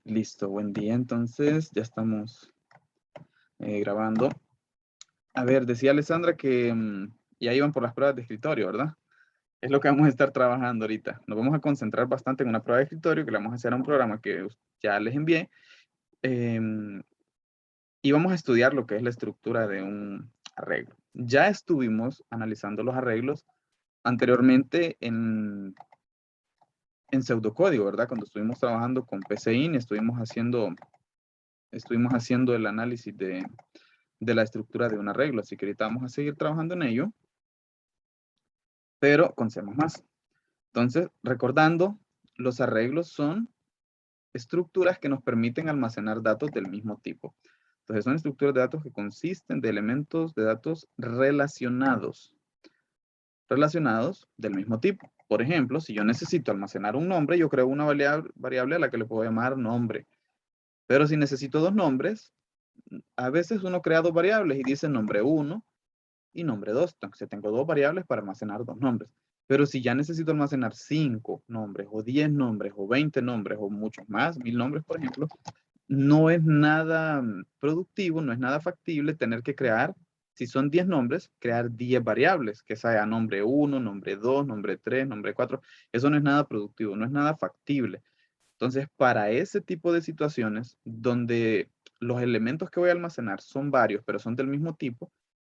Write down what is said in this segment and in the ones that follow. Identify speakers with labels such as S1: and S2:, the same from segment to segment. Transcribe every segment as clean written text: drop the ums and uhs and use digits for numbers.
S1: Listo, buen día. Entonces, ya estamos grabando. A ver, decía Alessandra que ya iban por las pruebas de escritorio, ¿verdad? Es lo que vamos a estar trabajando ahorita. Nos vamos a concentrar bastante en una prueba de escritorio que le vamos a hacer a un programa que ya les envié. Y vamos a estudiar lo que es la estructura de un arreglo. Ya estuvimos analizando los arreglos anteriormente en pseudocódigo, ¿verdad? Cuando estuvimos trabajando con PCIN, estuvimos haciendo el análisis de la estructura de un arreglo. Así que ahorita vamos a seguir trabajando en ello, pero con C++. Entonces, recordando, los arreglos son estructuras que nos permiten almacenar datos del mismo tipo. Entonces, son estructuras de datos que consisten de elementos de datos relacionados del mismo tipo. Por ejemplo, si yo necesito almacenar un nombre, yo creo una variable a la que le puedo llamar nombre. Pero si necesito dos nombres, a veces uno crea dos variables y dice nombre 1 y nombre 2. Entonces tengo dos variables para almacenar dos nombres. Pero si ya necesito almacenar 5 nombres o 10 nombres o 20 nombres o muchos más, 1000 nombres, por ejemplo, no es nada productivo, no es nada factible tener que crear, si son 10 nombres, crear 10 variables, que sea nombre 1, nombre 2, nombre 3, nombre 4. Eso no es nada productivo, no es nada factible. Entonces, para ese tipo de situaciones donde los elementos que voy a almacenar son varios, pero son del mismo tipo,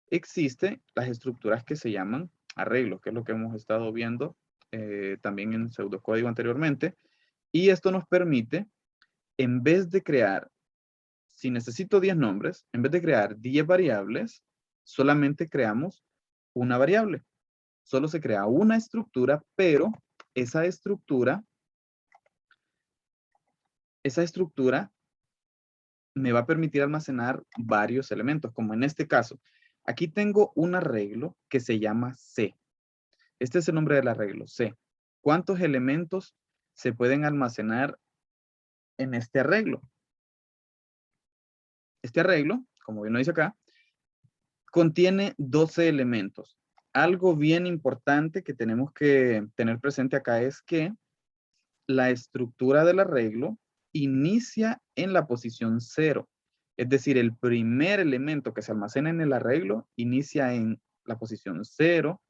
S1: existen las estructuras que se llaman arreglos, que es lo que hemos estado viendo también en pseudocódigo anteriormente. Y esto nos permite, en vez de crear, si necesito 10 nombres, en vez de crear 10 variables, solamente creamos una variable. Solo se crea una estructura, pero esa estructura me va a permitir almacenar varios elementos, como en este caso. Aquí tengo un arreglo que se llama C. Este es el nombre del arreglo, C. ¿Cuántos elementos se pueden almacenar en este arreglo? Este arreglo, como bien lo dice acá, contiene 12 elementos. Algo bien importante que tenemos que tener presente acá es que la estructura del arreglo inicia en la posición 0. Es decir, el primer elemento que se almacena en el arreglo inicia en la posición 0.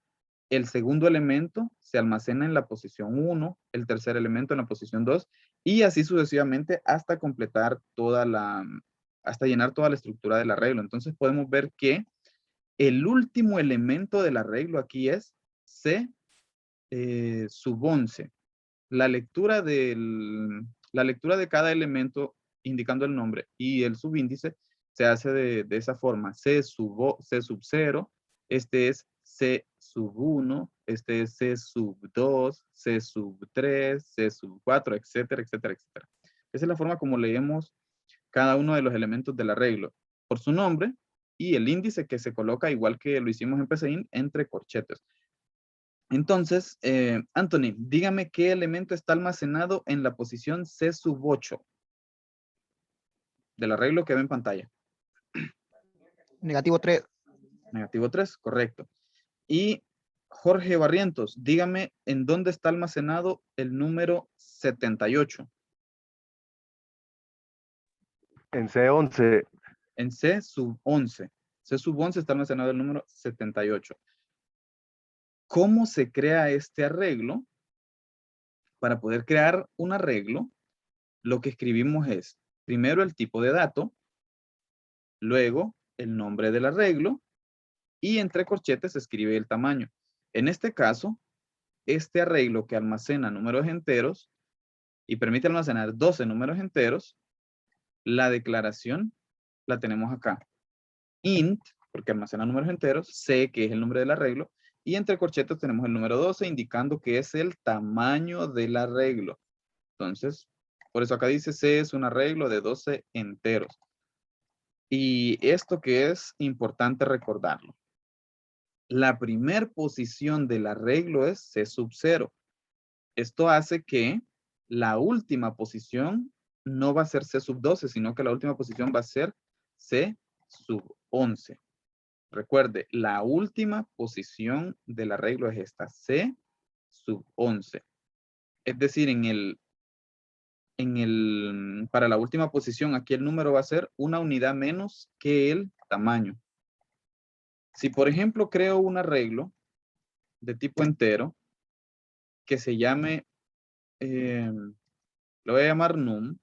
S1: El segundo elemento se almacena en la posición 1, el tercer elemento en la posición 2, y así sucesivamente hasta completar hasta llenar toda la estructura del arreglo. Entonces podemos ver que el último elemento del arreglo aquí es C sub 11. La lectura de cada elemento indicando el nombre y el subíndice se hace de esa forma. C sub 0, este es C sub 1, este es C sub 2, C sub 3, C sub 4, etcétera, etcétera, etcétera. Esa es la forma como leemos cada uno de los elementos del arreglo por su nombre y el índice que se coloca, igual que lo hicimos en PCIN, entre corchetes. Entonces, Anthony, dígame qué elemento está almacenado en la posición C sub 8 del arreglo que ve en pantalla.
S2: Negativo 3.
S1: Negativo 3, correcto. Y Jorge Barrientos, dígame en dónde está almacenado el número 78.
S3: En C11.
S1: En C sub 11. C sub 11 está almacenado el número 78. ¿Cómo se crea este arreglo? Para poder crear un arreglo, lo que escribimos es primero el tipo de dato, luego el nombre del arreglo y entre corchetes se escribe el tamaño. En este caso, este arreglo que almacena números enteros y permite almacenar 12 números enteros, la declaración la tenemos acá. Int, porque almacena números enteros, C, que es el nombre del arreglo, y entre corchetes tenemos el número 12 indicando que es el tamaño del arreglo. Entonces, por eso acá dice C es un arreglo de 12 enteros. Y esto que es importante recordarlo. La primer posición del arreglo es C sub 0. Esto hace que la última posición no va a ser C sub 12, sino que la última posición va a ser C sub 11. Recuerde, la última posición del arreglo es esta, C sub 11. Es decir, en el para la última posición, aquí el número va a ser una unidad menos que el tamaño. Si, por ejemplo, creo un arreglo de tipo entero que se llame, lo voy a llamar num,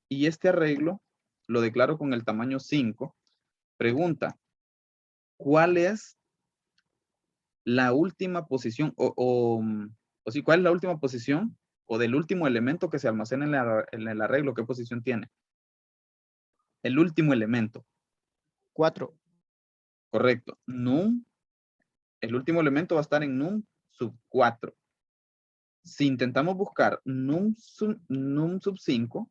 S1: y este arreglo lo declaro con el tamaño 5, pregunta, ¿cuál es la última posición o sí, cuál es la última posición o del último elemento que se almacena en el arreglo? ¿Qué posición tiene? El último elemento.
S2: 4.
S1: Correcto. Num, el último elemento va a estar en num sub 4. Si intentamos buscar num sub 5,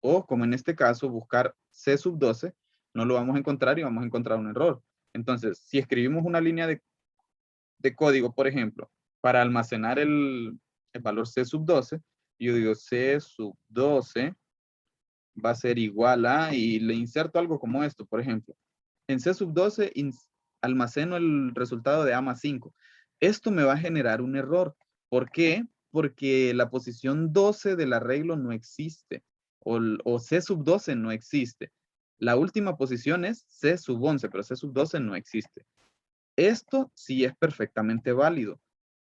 S1: o como en este caso, buscar c sub 12, no lo vamos a encontrar y vamos a encontrar un error. Entonces, si escribimos una línea de código, por ejemplo, para almacenar el valor c sub 12, yo digo c sub 12 va a ser igual a, y le inserto algo como esto, por ejemplo. En C sub 12 almaceno el resultado de A más 5. Esto me va a generar un error. ¿Por qué? Porque la posición 12 del arreglo no existe. O C sub 12 no existe. La última posición es C sub 11, pero C sub 12 no existe. Esto sí es perfectamente válido,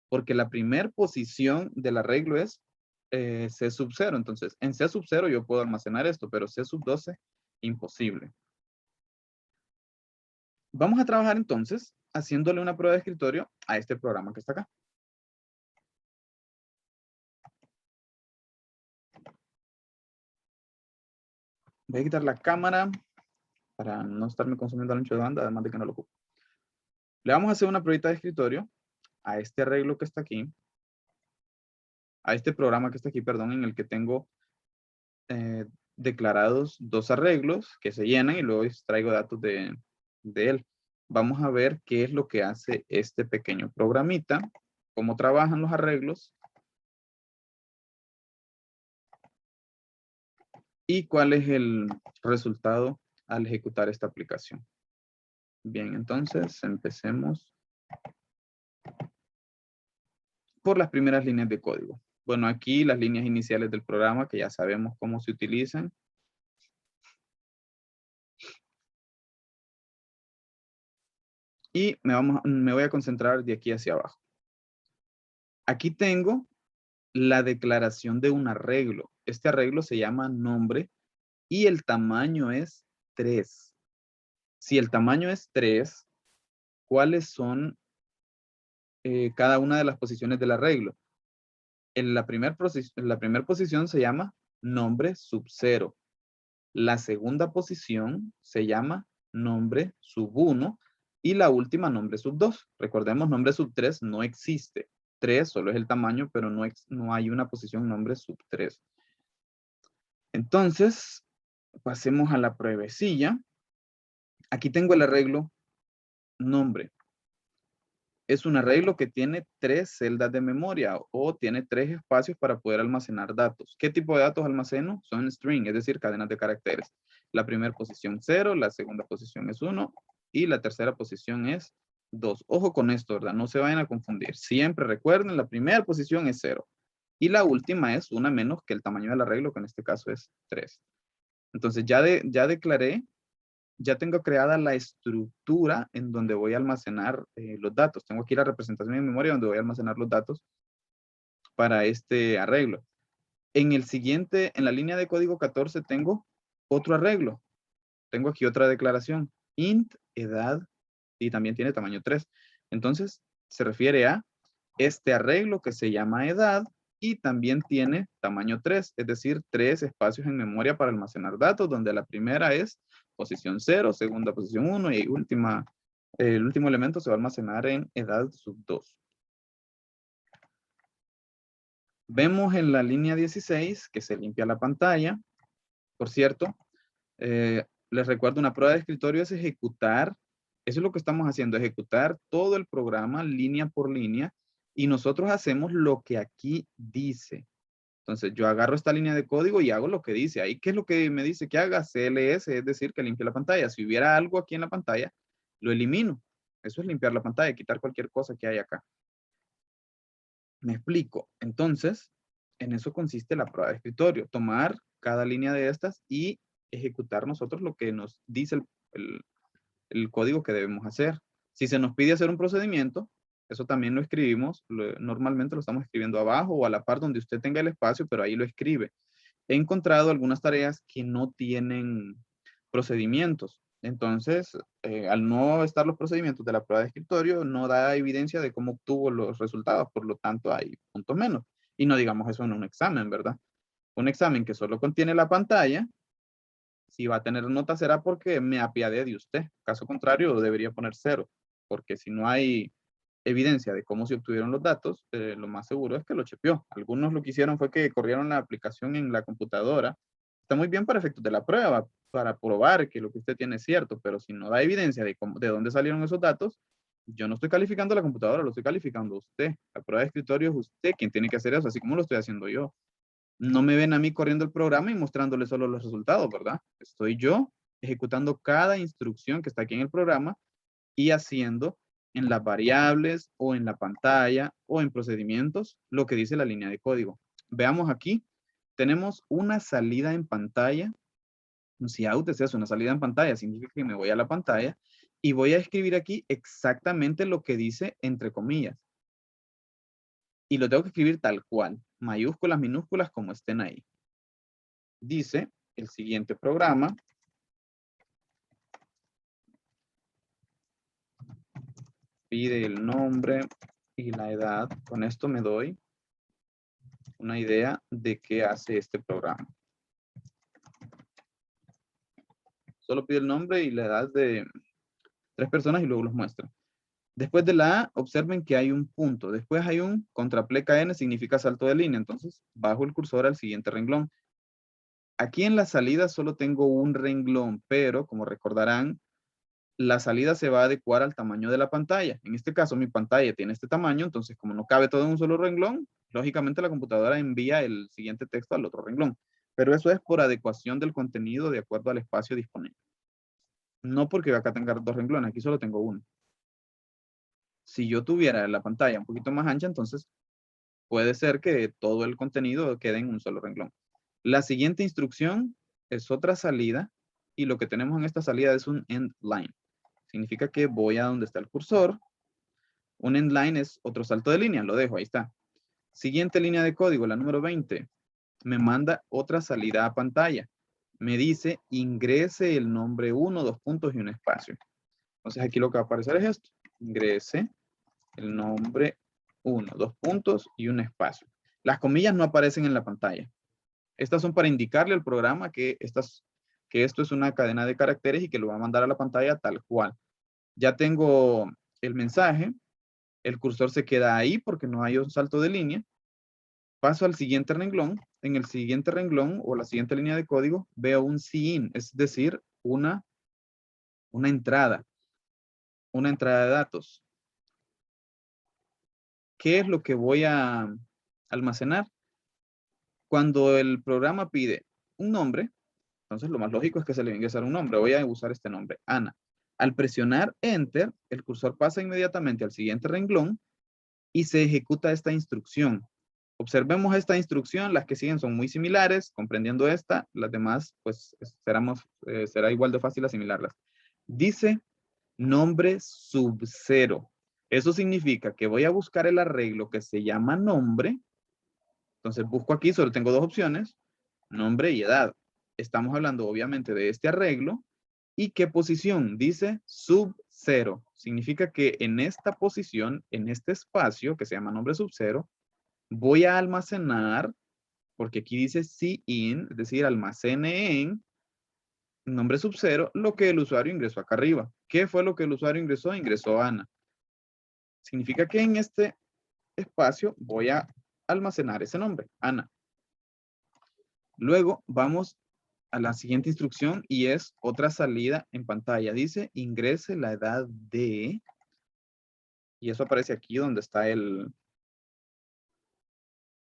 S1: porque la primera posición del arreglo es C sub 0. Entonces, en C sub 0 yo puedo almacenar esto, pero C sub 12, imposible. Vamos a trabajar entonces haciéndole una prueba de escritorio a este programa que está acá. Voy a quitar la cámara para no estarme consumiendo el ancho de banda, además de que no lo ocupo. Le vamos a hacer una pruebita de escritorio a este arreglo que está aquí, a este programa que está aquí, perdón, en el que tengo declarados dos arreglos que se llenan y luego extraigo datos de él. Vamos a ver qué es lo que hace este pequeño programita, cómo trabajan los arreglos y cuál es el resultado al ejecutar esta aplicación. Bien, entonces empecemos por las primeras líneas de código. Bueno, aquí las líneas iniciales del programa que ya sabemos cómo se utilizan. Y me voy a concentrar de aquí hacia abajo. Aquí tengo la declaración de un arreglo. Este arreglo se llama nombre y el tamaño es 3. Si el tamaño es 3, ¿cuáles son cada una de las posiciones del arreglo? En la primera posición se llama nombre sub 0. La segunda posición se llama nombre sub 1 y la última nombre sub 2. Recordemos, nombre sub 3 no existe. 3 solo es el tamaño, pero no hay una posición nombre sub 3. Entonces, pasemos a la pruebecilla. Aquí tengo el arreglo nombre. Es un arreglo que tiene 3 celdas de memoria o tiene 3 espacios para poder almacenar datos. ¿Qué tipo de datos almaceno? Son string, es decir, cadenas de caracteres. La primera posición 0, la segunda posición es 1 y la tercera posición es 2. Ojo con esto, ¿verdad? No se vayan a confundir. Siempre recuerden, la primera posición es 0 y la última es una menos que el tamaño del arreglo, que en este caso es 3. Entonces ya declaré, ya tengo creada la estructura en donde voy a almacenar los datos. Tengo aquí la representación en memoria donde voy a almacenar los datos para este arreglo. En la línea de código 14 tengo otro arreglo. Tengo aquí otra declaración. Int edad y también tiene tamaño 3. Entonces se refiere a este arreglo que se llama edad y también tiene tamaño 3, es decir, 3 espacios en memoria para almacenar datos, donde la primera es posición 0, segunda posición 1 y el último elemento se va a almacenar en edad sub 2. Vemos en la línea 16 que se limpia la pantalla. Por cierto, les recuerdo, una prueba de escritorio es ejecutar, eso es lo que estamos haciendo, ejecutar todo el programa línea por línea y nosotros hacemos lo que aquí dice. Entonces yo agarro esta línea de código y hago lo que dice. Ahí, ¿qué es lo que me dice que haga? CLS, es decir, que limpie la pantalla. Si hubiera algo aquí en la pantalla, lo elimino. Eso es limpiar la pantalla, quitar cualquier cosa que hay acá. Me explico. Entonces, en eso consiste la prueba de escritorio, tomar cada línea de estas y ejecutar nosotros lo que nos dice el código que debemos hacer. Si se nos pide hacer un procedimiento, eso también lo escribimos, normalmente lo estamos escribiendo abajo o a la par donde usted tenga el espacio, pero ahí lo escribe. He encontrado algunas tareas que no tienen procedimientos. Entonces, al no estar los procedimientos de la prueba de escritorio, no da evidencia de cómo obtuvo los resultados, por lo tanto hay puntos menos. Y no digamos eso en un examen, ¿verdad? Un examen que solo contiene la pantalla, si va a tener nota será porque me apiadé de usted. Caso contrario, debería poner 0, porque si no hay evidencia de cómo se obtuvieron los datos, lo más seguro es que lo chepeó. Algunos lo que hicieron fue que corrieron la aplicación en la computadora. Está muy bien para efectos de la prueba, para probar que lo que usted tiene es cierto, pero si no da evidencia de dónde salieron esos datos, yo no estoy calificando la computadora, lo estoy calificando a usted. La prueba de escritorio es usted quien tiene que hacer eso, así como lo estoy haciendo yo. No me ven a mí corriendo el programa y mostrándole solo los resultados, ¿verdad? Estoy yo ejecutando cada instrucción que está aquí en el programa y haciendo en las variables o en la pantalla o en procedimientos lo que dice la línea de código. Veamos aquí, tenemos una salida en pantalla. Si out es eso, una salida en pantalla, significa que me voy a la pantalla y voy a escribir aquí exactamente lo que dice entre comillas. Y lo tengo que escribir tal cual, mayúsculas, minúsculas, como estén ahí. Dice el siguiente programa. Pide el nombre y la edad. Con esto me doy una idea de qué hace este programa. Solo pide el nombre y la edad de 3 personas y luego los muestra. Después de la A, observen que hay un punto. Después hay un contrapleca N, significa salto de línea. Entonces, bajo el cursor al siguiente renglón. Aquí en la salida solo tengo un renglón, pero como recordarán, la salida se va a adecuar al tamaño de la pantalla. En este caso, mi pantalla tiene este tamaño, entonces como no cabe todo en un solo renglón, lógicamente la computadora envía el siguiente texto al otro renglón. Pero eso es por adecuación del contenido de acuerdo al espacio disponible. No porque acá tenga 2 renglones, aquí solo tengo uno. Si yo tuviera la pantalla un poquito más ancha, entonces puede ser que todo el contenido quede en un solo renglón. La siguiente instrucción es otra salida y lo que tenemos en esta salida es un end line. Significa que voy a donde está el cursor. Un end line es otro salto de línea, lo dejo, ahí está. Siguiente línea de código, la número 20. Me manda otra salida a pantalla. Me dice ingrese el nombre 1, 2 puntos y un espacio. Entonces aquí lo que va a aparecer es esto. Ingrese el nombre 1, 2 puntos y un espacio. Las comillas no aparecen en la pantalla. Estas son para indicarle al programa que esto es una cadena de caracteres y que lo va a mandar a la pantalla tal cual. Ya tengo el mensaje, el cursor se queda ahí porque no hay un salto de línea. Paso al siguiente renglón. En el siguiente renglón o la siguiente línea de código veo un cin, es decir, una entrada de datos. ¿Qué es lo que voy a almacenar? Cuando el programa pide un nombre, entonces lo más lógico es que se le va a ingresar un nombre. Voy a usar este nombre, Ana. Al presionar Enter, el cursor pasa inmediatamente al siguiente renglón y se ejecuta esta instrucción. Observemos esta instrucción, las que siguen son muy similares, comprendiendo esta, las demás pues será igual de fácil asimilarlas. Dice nombre sub 0. Eso significa que voy a buscar el arreglo que se llama nombre. Entonces busco aquí, solo tengo 2 opciones, nombre y edad. Estamos hablando obviamente de este arreglo. ¿Y qué posición? Dice sub 0. Significa que en esta posición, en este espacio que se llama nombre sub 0, voy a almacenar, porque aquí dice cin, es decir, almacene en nombre sub 0, lo que el usuario ingresó acá arriba. ¿Qué fue lo que el usuario ingresó? Ingresó Ana. Significa que en este espacio voy a almacenar ese nombre, Ana. Luego vamos a la siguiente instrucción y es otra salida en pantalla. Dice ingrese la edad de, y eso aparece aquí donde está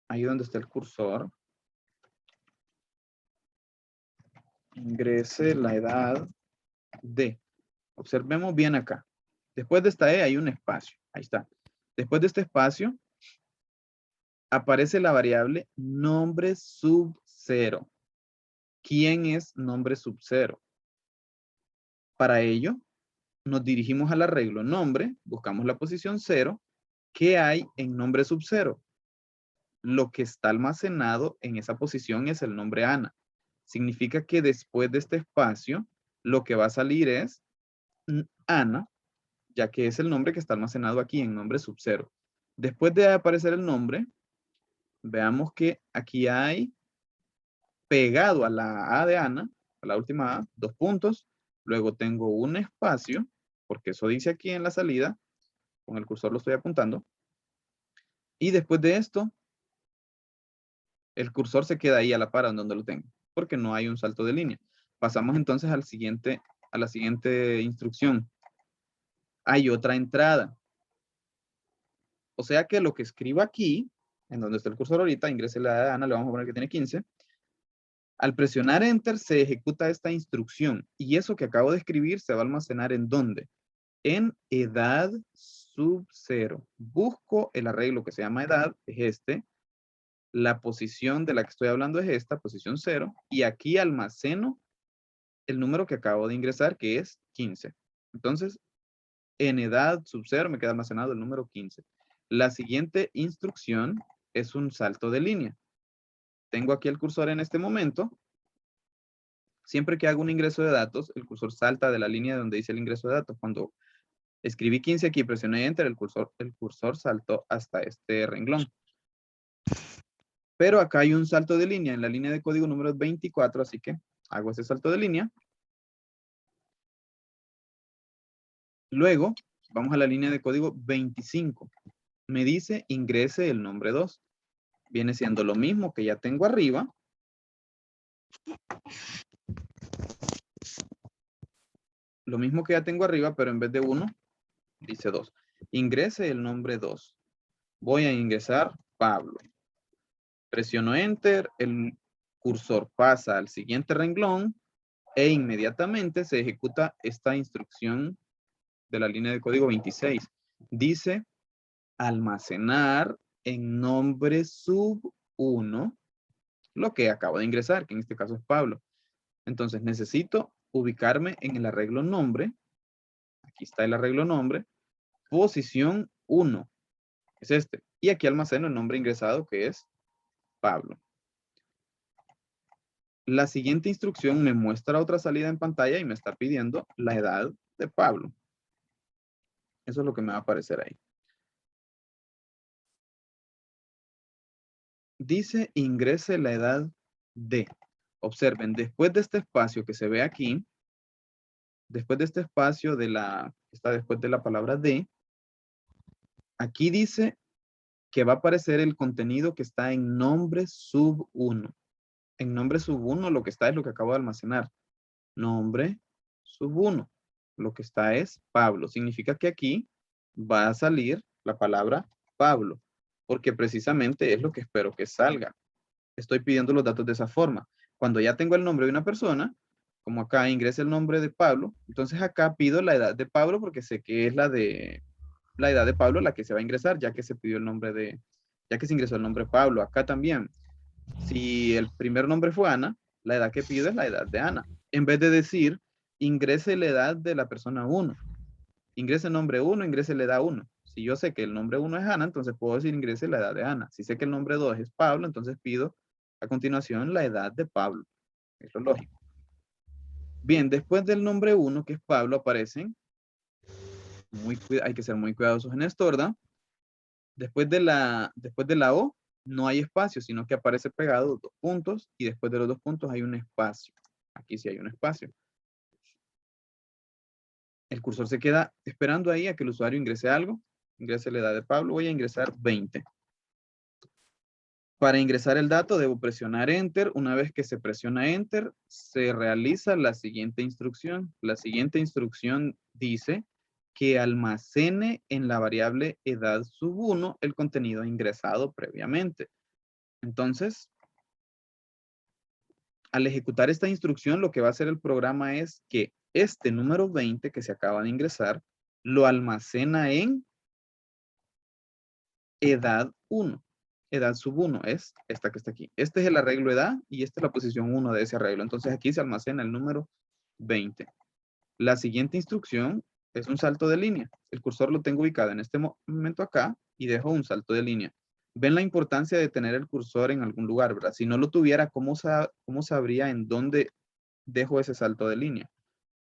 S1: ahí donde está el cursor. Ingrese la edad de. Observemos bien acá. Después de esta E hay un espacio. Ahí está. Después de este espacio aparece la variable nombre sub 0. ¿Quién es nombre sub 0? Para ello, nos dirigimos al arreglo nombre, buscamos la posición 0. ¿Qué hay en nombre sub 0? Lo que está almacenado en esa posición es el nombre Ana. Significa que después de este espacio, lo que va a salir es Ana, ya que es el nombre que está almacenado aquí en nombre sub 0. Después de aparecer el nombre, veamos que aquí hay pegado a la A de Ana, a la última A, 2 puntos. Luego tengo un espacio, porque eso dice aquí en la salida, con el cursor lo estoy apuntando. Y después de esto, el cursor se queda ahí a la par en donde lo tengo, porque no hay un salto de línea. Pasamos entonces a la siguiente instrucción. Hay otra entrada. O sea que lo que escribo aquí, en donde está el cursor ahorita, ingrese la de Ana, le vamos a poner que tiene 15. Al presionar Enter se ejecuta esta instrucción. Y eso que acabo de escribir se va a almacenar ¿en dónde? En edad sub 0. Busco el arreglo que se llama edad, es este. La posición de la que estoy hablando es esta, posición 0. Y aquí almaceno el número que acabo de ingresar, que es 15. Entonces, en edad sub 0 me queda almacenado el número 15. La siguiente instrucción es un salto de línea. Tengo aquí el cursor en este momento. Siempre que hago un ingreso de datos, el cursor salta de la línea donde dice el ingreso de datos. Cuando escribí 15 aquí, presioné Enter, el cursor saltó hasta este renglón. Pero acá hay un salto de línea en la línea de código número 24, así que hago ese salto de línea. Luego, vamos a la línea de código 25. Me dice ingrese el nombre 2. Viene siendo lo mismo que ya tengo arriba. Lo mismo que ya tengo arriba, pero en vez de 1, dice 2. Ingrese el nombre 2. Voy a ingresar Pablo. Presiono Enter, el cursor pasa al siguiente renglón e inmediatamente se ejecuta esta instrucción de la línea de código 26. Dice almacenar en nombre sub 1 lo que acabo de ingresar, que en este caso es Pablo. Entonces necesito ubicarme en el arreglo nombre. Aquí está el arreglo nombre. Posición 1. Es este. Y aquí almaceno el nombre ingresado, que es Pablo. La siguiente instrucción me muestra otra salida en pantalla y me está pidiendo la edad de Pablo. Eso es lo que me va a aparecer ahí. Dice ingrese la edad de. Observen, después de este espacio que se ve aquí, después de este espacio está después de la palabra de, aquí dice que va a aparecer el contenido que está en nombre sub 1. En nombre sub 1 lo que está es lo que acabo de almacenar. Nombre sub 1. Lo que está es Pablo. Significa que aquí va a salir la palabra Pablo, porque precisamente es lo que espero que salga. Estoy pidiendo los datos de esa forma. Cuando ya tengo el nombre de una persona, como acá ingresa el nombre de Pablo, entonces acá pido la edad de Pablo porque sé que es la edad de Pablo la que se va a ingresar, ya que se pidió el nombre ya que se ingresó el nombre Pablo. Acá también, si el primer nombre fue Ana, la edad que pido es la edad de Ana. En vez de decir, ingrese la edad de la persona 1. Ingrese el nombre 1, ingrese la edad 1. Si yo sé que el nombre 1 es Ana, entonces puedo decir ingrese la edad de Ana. Si sé que el nombre 2 es Pablo, entonces pido a continuación la edad de Pablo. Es lo lógico. Bien, después del nombre 1, que es Pablo, aparecen, hay que ser muy cuidadosos en esto, ¿verdad? Después de la O, no hay espacio, sino que aparece pegado 2 puntos y después de los 2 puntos hay un espacio. Aquí sí hay un espacio. El cursor se queda esperando ahí a que el usuario ingrese algo. Ingrese la edad de Pablo. Voy a ingresar 20. Para ingresar el dato debo presionar Enter. Una vez que se presiona Enter, se realiza la siguiente instrucción. La siguiente instrucción dice que almacene en la variable edad sub 1 el contenido ingresado previamente. Entonces, al ejecutar esta instrucción, lo que va a hacer el programa es que este número 20 que se acaba de ingresar, lo almacena en edad 1. edad sub 1, es esta que está aquí. Este es el arreglo edad y esta es la posición 1 de ese arreglo. Entonces aquí se almacena el número 20. La siguiente instrucción es un salto de línea. El cursor lo tengo ubicado en este momento acá y dejo un salto de línea. Ven la importancia de tener el cursor en algún lugar, ¿verdad? Si no lo tuviera, ¿cómo sabría en dónde dejo ese salto de línea?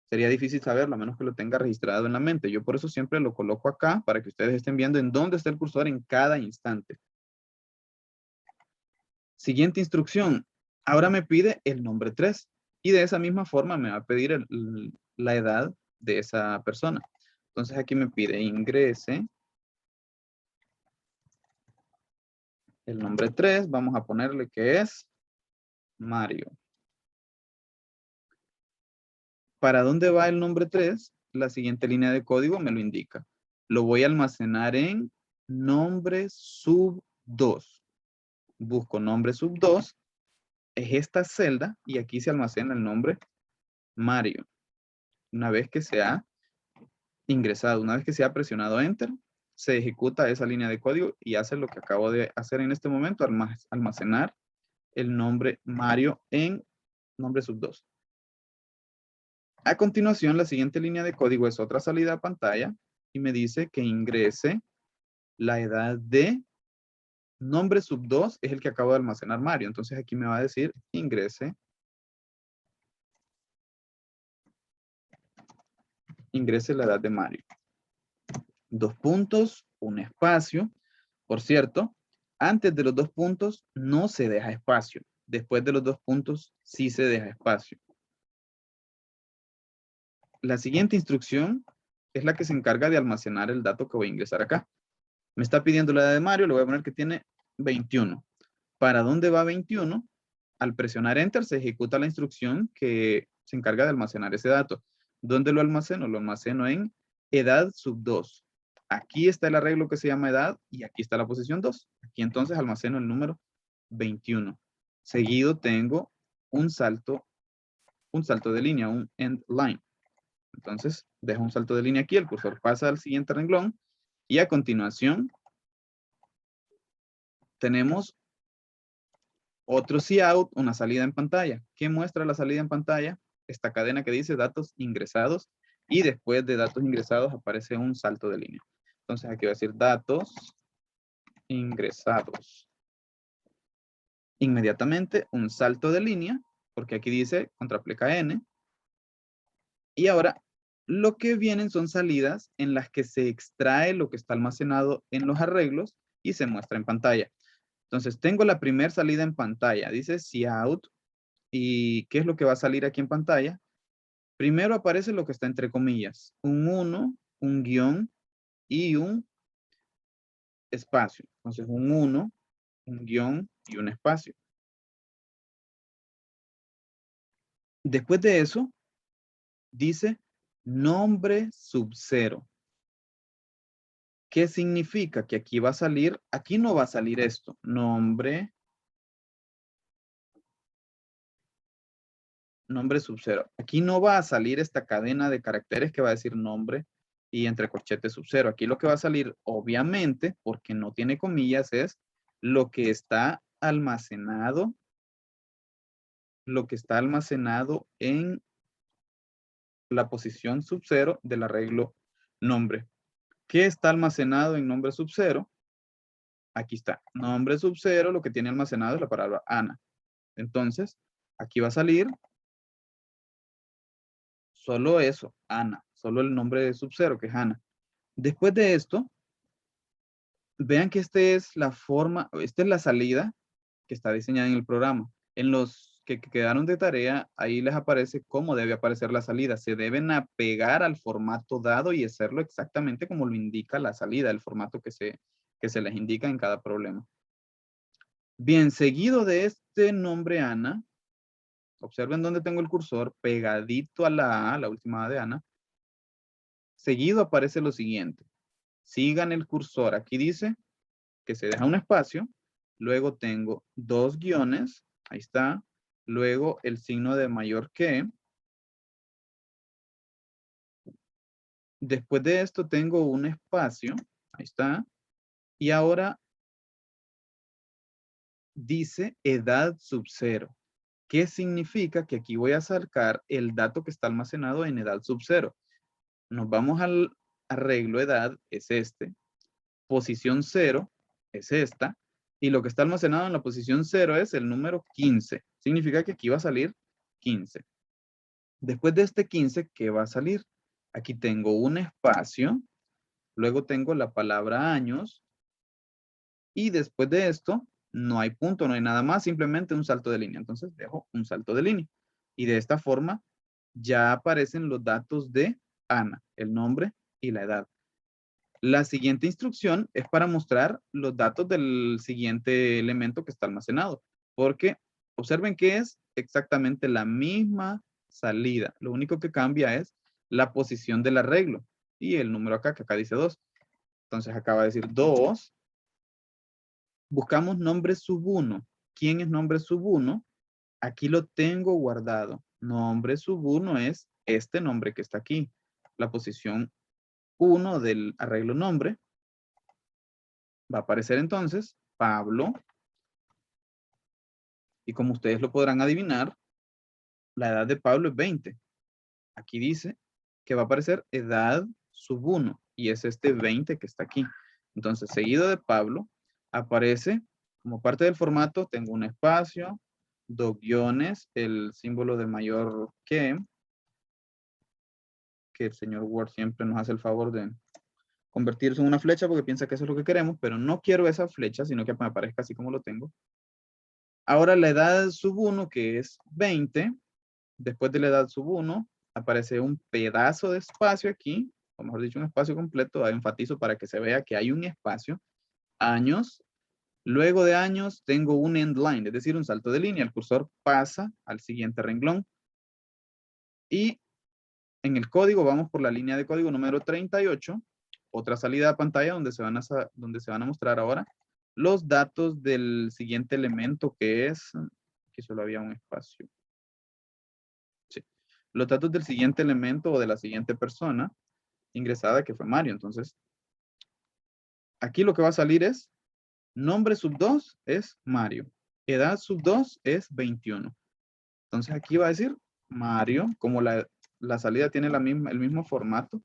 S1: Sería difícil saberlo, a menos que lo tenga registrado en la mente. Yo por eso siempre lo coloco acá para que ustedes estén viendo en dónde está el cursor en cada instante. Siguiente instrucción. Ahora me pide el nombre 3 y de esa misma forma me va a pedir la edad de esa persona. Entonces aquí me pide ingrese el nombre 3. Vamos a ponerle que es Mario. ¿Para dónde va el nombre 3? La siguiente línea de código me lo indica. Lo voy a almacenar en nombre sub 2. Busco nombre sub 2. Es esta celda y aquí se almacena el nombre Mario. Una vez que se ha ingresado, una vez que se ha presionado Enter, se ejecuta esa línea de código y hace lo que acabo de hacer en este momento, almacenar el nombre Mario en nombre sub 2. A continuación, la siguiente línea de código es otra salida a pantalla y me dice que ingrese la edad de nombre sub 2, es el que acabo de almacenar Mario. Entonces aquí me va a decir ingrese la edad de Mario. 2 puntos, un espacio. Por cierto, antes de los 2 puntos no se deja espacio. Después de los 2 puntos sí se deja espacio. La siguiente instrucción es la que se encarga de almacenar el dato que voy a ingresar acá. Me está pidiendo la edad de Mario, le voy a poner que tiene 21. ¿Para dónde va 21? Al presionar Enter se ejecuta la instrucción que se encarga de almacenar ese dato. ¿Dónde lo almaceno? Lo almaceno en edad sub 2. Aquí está el arreglo que se llama edad y aquí está la posición 2. Aquí entonces almaceno el número 21. Seguido tengo un salto de línea, un end line. Entonces dejo un salto de línea aquí, el cursor pasa al siguiente renglón y a continuación tenemos otro cout, una salida en pantalla. ¿Qué muestra la salida en pantalla? Esta cadena que dice datos ingresados y después de datos ingresados aparece un salto de línea. Entonces aquí va a decir datos ingresados. Inmediatamente un salto de línea, porque aquí dice contrapleca N. Y ahora lo que vienen son salidas en las que se extrae lo que está almacenado en los arreglos y se muestra en pantalla. Entonces tengo la primera salida en pantalla. Dice cout. ¿Y qué es lo que va a salir aquí en pantalla? Primero aparece lo que está entre comillas. Un 1, un guión y un espacio. Entonces un 1, un guión y un espacio. Después de eso, dice nombre sub 0. ¿Qué significa? Que aquí va a salir, aquí no va a salir esto. Nombre sub 0. Aquí no va a salir esta cadena de caracteres que va a decir nombre y entre corchetes sub 0. Aquí lo que va a salir, obviamente, porque no tiene comillas, es lo que está almacenado, en la posición sub 0 del arreglo nombre. ¿Qué está almacenado en nombre sub 0? Aquí está. Nombre sub 0, lo que tiene almacenado es la palabra Ana. Entonces, aquí va a salir solo eso, Ana. Solo el nombre de sub 0, que es Ana. Después de esto, vean que esta es la salida que está diseñada en el programa. En los que quedaron de tarea, ahí les aparece cómo debe aparecer la salida. Se deben apegar al formato dado y hacerlo exactamente como lo indica la salida, el formato que se les indica en cada problema. Bien, seguido de este nombre Ana, observen dónde tengo el cursor, pegadito a la A, la última A de Ana. Seguido aparece lo siguiente. Sigan el cursor. Aquí dice que se deja un espacio. Luego tengo 2 guiones. Ahí está. Luego el signo de mayor que. Después de esto tengo un espacio. Ahí está. Y ahora dice edad sub 0. ¿Qué significa? Que aquí voy a sacar el dato que está almacenado en edad sub 0. Nos vamos al arreglo edad, es este. Posición 0 es esta. Y lo que está almacenado en la posición 0 es el número 15. Significa que aquí va a salir 15. Después de este 15, ¿qué va a salir? Aquí tengo un espacio. Luego tengo la palabra años. Y después de esto, no hay punto, no hay nada más, simplemente un salto de línea. Entonces dejo un salto de línea. Y de esta forma ya aparecen los datos de Ana, el nombre y la edad. La siguiente instrucción es para mostrar los datos del siguiente elemento que está almacenado. Porque observen que es exactamente la misma salida. Lo único que cambia es la posición del arreglo. Y el número acá, que acá dice 2. Entonces acá va a decir 2. Buscamos nombre sub 1. ¿Quién es nombre sub 1? Aquí lo tengo guardado. Nombre sub 1 es este nombre que está aquí. La posición 1 del arreglo nombre. Va a aparecer entonces Pablo. Y como ustedes lo podrán adivinar, la edad de Pablo es 20. Aquí dice que va a aparecer edad sub 1. Y es este 20 que está aquí. Entonces, seguido de Pablo, aparece como parte del formato, tengo un espacio, dos guiones, el símbolo de mayor que el señor Word siempre nos hace el favor de convertirse en una flecha porque piensa que eso es lo que queremos, pero no quiero esa flecha, sino que me aparezca así como lo tengo. Ahora la edad sub 1, que es 20, después de la edad sub 1, aparece un pedazo de espacio aquí, o mejor dicho, un espacio completo, enfatizo para que se vea que hay un espacio, años. Luego de años tengo un end line, es decir, un salto de línea. El cursor pasa al siguiente renglón. Y en el código vamos por la línea de código número 38. Otra salida a pantalla donde se van a mostrar ahora los datos del siguiente elemento que es, aquí solo había un espacio. Sí. Los datos del siguiente elemento o de la siguiente persona ingresada que fue Mario. Entonces, aquí lo que va a salir es nombre sub 2 es Mario. Edad sub 2 es 21. Entonces aquí va a decir Mario, como la salida tiene el mismo formato.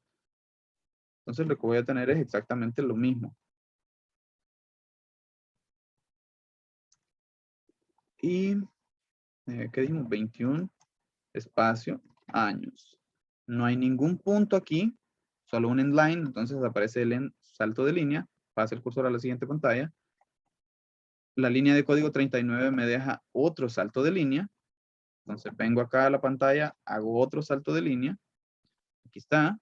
S1: Entonces lo que voy a tener es exactamente lo mismo. Y, ¿qué dijimos? 21, espacio, años. No hay ningún punto aquí, solo un end line. Entonces aparece el salto de línea. Pasa el cursor a la siguiente pantalla. La línea de código 39 me deja otro salto de línea. Entonces vengo acá a la pantalla, hago otro salto de línea. Aquí está.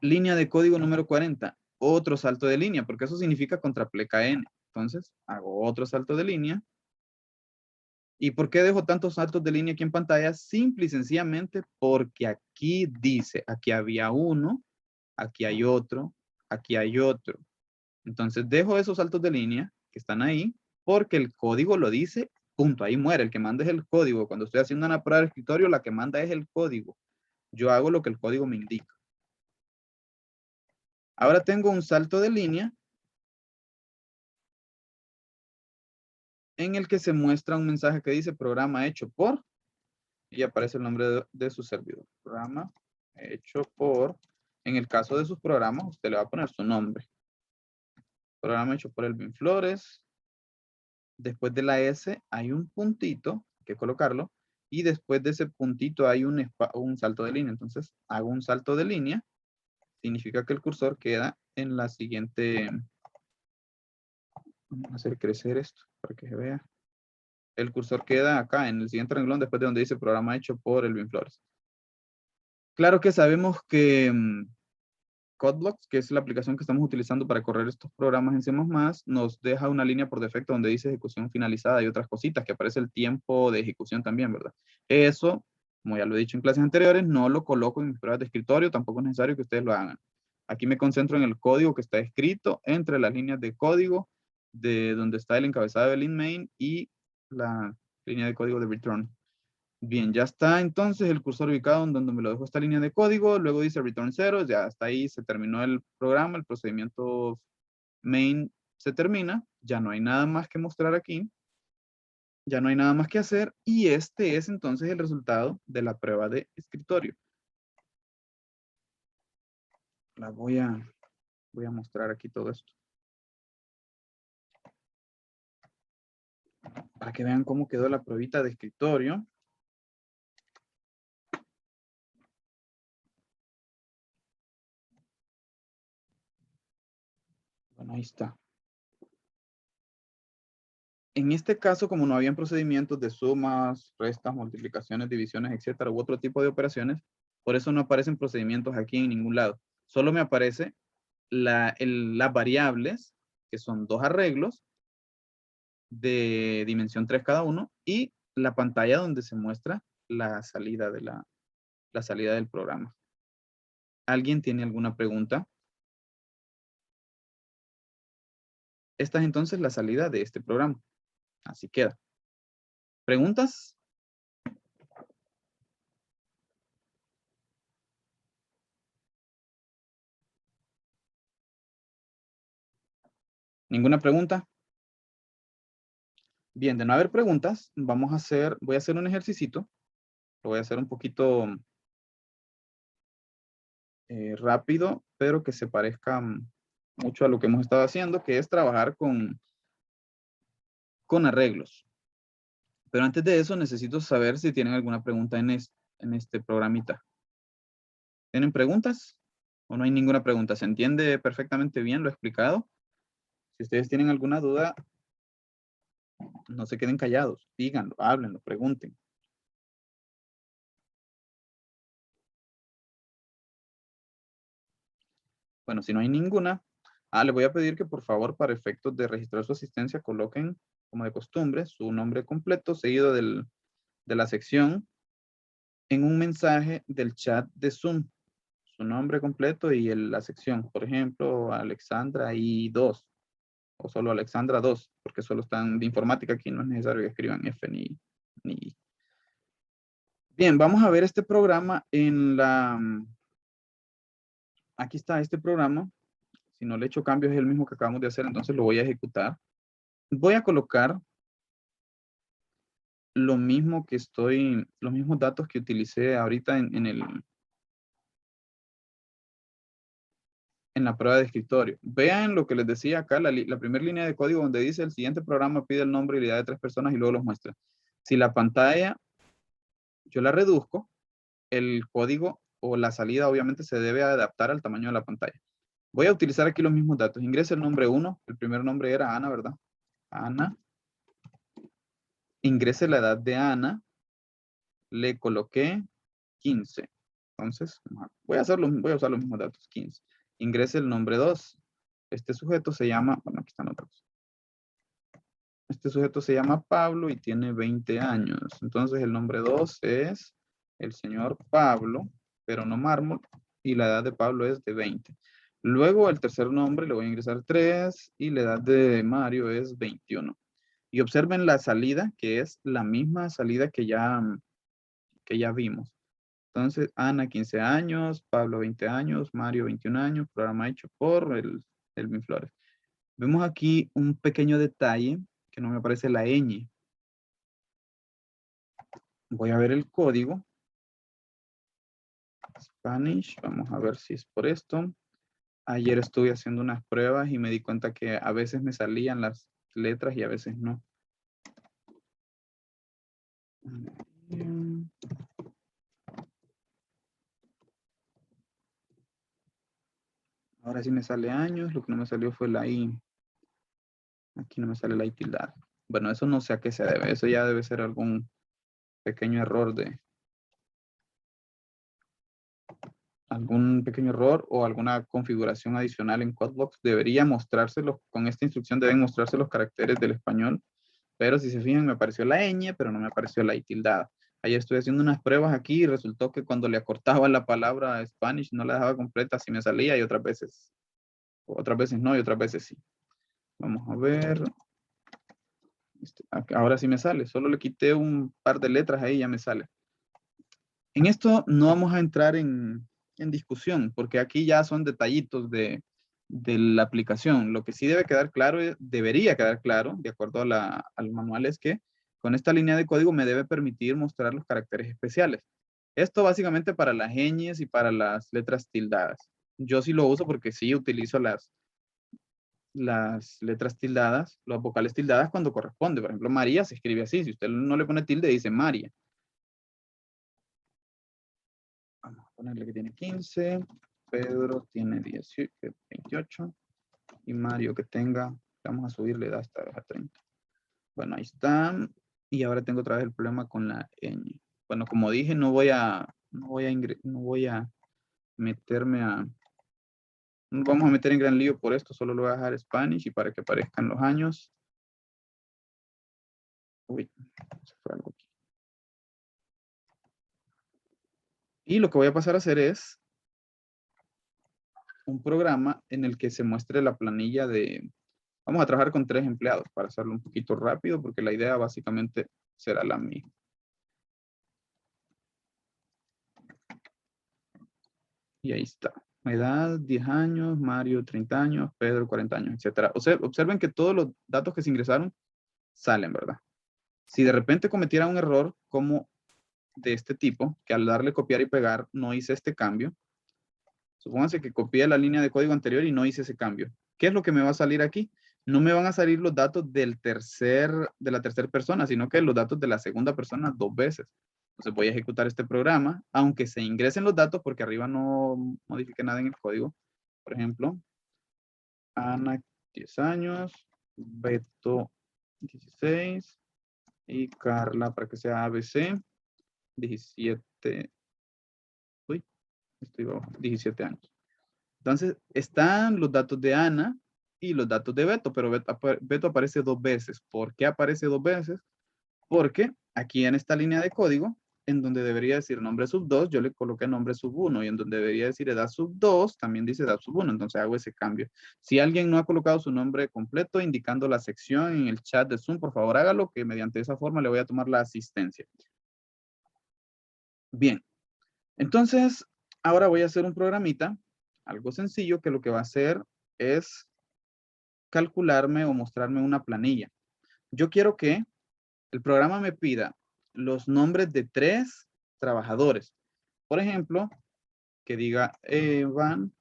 S1: Línea de código número 40. Otro salto de línea, porque eso significa contrapleca N. Entonces, hago otro salto de línea. ¿Y por qué dejo tantos saltos de línea aquí en pantalla? Simple y sencillamente porque aquí dice, aquí había uno, aquí hay otro, aquí hay otro. Entonces, dejo esos saltos de línea que están ahí porque el código lo dice, punto, ahí muere. El que manda es el código. Cuando estoy haciendo una prueba de escritorio, la que manda es el código. Yo hago lo que el código me indica. Ahora tengo un salto de línea en el que se muestra un mensaje que dice programa hecho por, y aparece el nombre de su servidor. Programa hecho por, en el caso de sus programas, usted le va a poner su nombre. Programa hecho por Elvin Flores. Después de la S hay un puntito, hay que colocarlo, y después de ese puntito hay un salto de línea. Entonces hago un salto de línea, significa que el cursor queda en la siguiente, vamos a hacer crecer esto para que se vea. El cursor queda acá en el siguiente renglón después de donde dice programa hecho por Elvin Flores. Claro que sabemos que CodeBlocks, que es la aplicación que estamos utilizando para correr estos programas en C++, nos deja una línea por defecto donde dice ejecución finalizada y otras cositas, que aparece el tiempo de ejecución también, ¿verdad? Eso, como ya lo he dicho en clases anteriores, no lo coloco en mis pruebas de escritorio, tampoco es necesario que ustedes lo hagan. Aquí me concentro en el código que está escrito entre las líneas de código de donde está el encabezado del main y la línea de código de return. Bien, ya está entonces el cursor ubicado en donde me lo dejó esta línea de código. Luego dice return 0, ya hasta ahí se terminó el programa, el procedimiento main se termina, ya no hay nada más que mostrar aquí, ya no hay nada más que hacer y este es entonces el resultado de la prueba de escritorio. La voy a mostrar aquí todo esto. Para que vean cómo quedó la pruebita de escritorio. Bueno, ahí está. En este caso, como no habían procedimientos de sumas, restas, multiplicaciones, divisiones, etcétera, u otro tipo de operaciones, por eso no aparecen procedimientos aquí en ningún lado. Solo me aparece las variables, que son 2 arreglos de dimensión 3 cada uno, y la pantalla donde se muestra la salida la salida del programa. ¿Alguien tiene alguna pregunta? Esta es entonces la salida de este programa. Así queda. ¿Preguntas? ¿Ninguna pregunta? Bien, de no haber preguntas, voy a hacer un ejercicio. Lo voy a hacer un poquito rápido, pero que se parezca mucho a lo que hemos estado haciendo, que es trabajar con arreglos. Pero antes de eso, necesito saber si tienen alguna pregunta en este programita. ¿Tienen preguntas? ¿O no hay ninguna pregunta? ¿Se entiende perfectamente bien lo explicado? Si ustedes tienen alguna duda, no se queden callados. Díganlo, háblenlo, pregunten. Bueno, si no hay ninguna, les voy a pedir que por favor, para efectos de registrar su asistencia, coloquen, como de costumbre, su nombre completo, seguido de la sección, en un mensaje del chat de Zoom. Su nombre completo y la sección. Por ejemplo, Alexandra I2. O solo Alexandra 2, porque solo están de informática. Aquí no es necesario que escriban F ni I. Bien, vamos a ver este programa aquí está este programa. Si no le he hecho cambios, es el mismo que acabamos de hacer, entonces lo voy a ejecutar. Voy a colocar los mismos datos que utilicé ahorita en la prueba de escritorio. Vean lo que les decía acá, la primera línea de código donde dice el siguiente programa pide el nombre y la edad de 3 personas y luego los muestra. Si la pantalla, yo la reduzco, el código o la salida obviamente se debe adaptar al tamaño de la pantalla. Voy a utilizar aquí los mismos datos. Ingrese el nombre 1, el primer nombre era Ana, ¿verdad? Ana. Ingrese la edad de Ana. Le coloqué 15. Entonces, voy a usar los mismos datos, 15. Ingrese el nombre 2. Este sujeto se llama, bueno, aquí están otros. Este sujeto se llama Pablo y tiene 20 años. Entonces, el nombre 2 es el señor Pablo, pero no mármol, y la edad de Pablo es de 20. Luego, el tercer nombre le voy a ingresar 3 y la edad de Mario es 21. Y observen la salida, que es la misma salida que ya vimos. Entonces, Ana, 15 años, Pablo, 20 años, Mario, 21 años, programa hecho por Elvin Flores. Vemos aquí un pequeño detalle que no me aparece la ñ. Voy a ver el código. Spanish, vamos a ver si es por esto. Ayer estuve haciendo unas pruebas y me di cuenta que a veces me salían las letras y a veces no. Ahora sí me sale años, lo que no me salió fue la I. Aquí no me sale la I tildada. Bueno, eso no sé a qué se debe. Eso ya debe ser algún pequeño error o alguna configuración adicional en CodeBox. Debería mostrárselos, con esta instrucción deben mostrarse los caracteres del español. Pero si se fijan, me apareció la ñ, pero no me apareció la I tildada. Ayer estoy haciendo unas pruebas aquí y resultó que cuando le acortaba la palabra Spanish no la dejaba completa, sí me salía y otras veces no y otras veces sí. Vamos a ver. Ahora sí me sale. Solo le quité un par de letras ahí y ya me sale. En esto no vamos a entrar en discusión porque aquí ya son detallitos de de la aplicación. Lo que sí debe quedar claro, debería quedar claro, de acuerdo al manual, es que con esta línea de código me debe permitir mostrar los caracteres especiales. Esto básicamente para las ñes y para las letras tildadas. Yo sí lo uso porque sí utilizo las letras tildadas, las vocales tildadas cuando corresponde. Por ejemplo, María se escribe así. Si usted no le pone tilde, dice María. Vamos a ponerle que tiene 15. Pedro tiene 18, 28. Y Mario que tenga, vamos a subirle hasta a 30. Bueno, ahí está. Y ahora tengo otra vez el problema con la ñ. Bueno, como dije, no voy a meterme a... No vamos a meter en gran lío por esto, solo lo voy a dejar Spanish y para que aparezcan los años. Uy, se fue algo aquí. Y lo que voy a pasar a hacer es un programa en el que se muestre la planilla de... Vamos a trabajar con 3 empleados para hacerlo un poquito rápido porque la idea básicamente será la misma. Y ahí está. Edad, 10 años, Mario, 30 años, Pedro, 40 años, etc. Observen que todos los datos que se ingresaron salen, ¿verdad? Si de repente cometiera un error como de este tipo, que al darle copiar y pegar no hice este cambio, supónganse que copié la línea de código anterior y no hice ese cambio. ¿Qué es lo que me va a salir aquí? No me van a salir los datos de la tercera persona, sino que los datos de la segunda persona 2 veces. Entonces voy a ejecutar este programa, aunque se ingresen los datos, porque arriba no modifique nada en el código. Por ejemplo, Ana, 10 años, Beto, 16, y Carla, para que sea ABC, 17, uy, estoy bajo, 17 años. Entonces, están los datos de Ana y los datos de Beto, pero Beto aparece 2 veces. ¿Por qué aparece 2 veces? Porque aquí en esta línea de código, en donde debería decir nombre sub 2, yo le coloqué nombre sub 1, y en donde debería decir edad sub 2, también dice edad sub 1, entonces hago ese cambio. Si alguien no ha colocado su nombre completo, indicando la sección en el chat de Zoom, por favor hágalo, que mediante esa forma le voy a tomar la asistencia. Bien, entonces, ahora voy a hacer un programita, algo sencillo, que lo que va a hacer es calcularme o mostrarme una planilla. Yo quiero que el programa me pida los nombres de 3 trabajadores. Por ejemplo, que diga Evan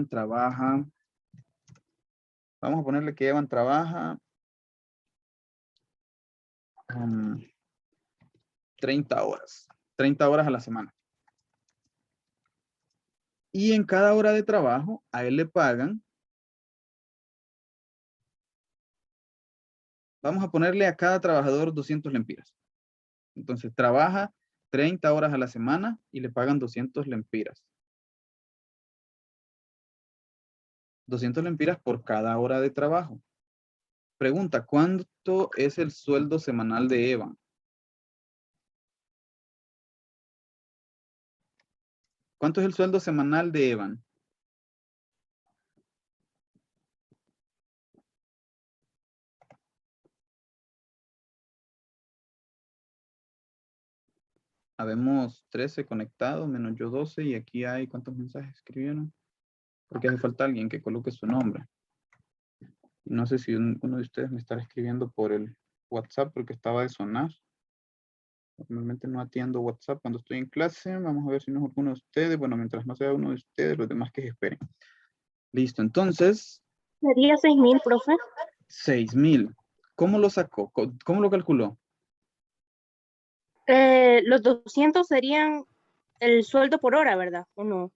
S1: trabaja, vamos a ponerle que Evan trabaja 30 horas, 30 horas a la semana. Y en cada hora de trabajo, a él le pagan, vamos a ponerle a cada trabajador 200 lempiras. Entonces, trabaja 30 horas a la semana y le pagan 200 lempiras. 200 lempiras por cada hora de trabajo. Pregunta, ¿cuánto es el sueldo semanal de Evan? ¿Cuánto es el sueldo semanal de Evan? Habemos 13 conectados, menos yo 12, y aquí hay, ¿cuántos mensajes escribieron? Porque hace falta alguien que coloque su nombre. No sé si uno de ustedes me estará escribiendo por el WhatsApp porque estaba de sonar. Normalmente no atiendo WhatsApp cuando estoy en clase. Vamos a ver si no es alguno de ustedes. Bueno, mientras no sea uno de ustedes, los demás que esperen. Listo, entonces.
S2: Sería 6,000, profe.
S1: 6,000. ¿Cómo lo sacó? ¿Cómo lo calculó?
S2: Los 200 serían el sueldo por hora, ¿verdad? ¿O no?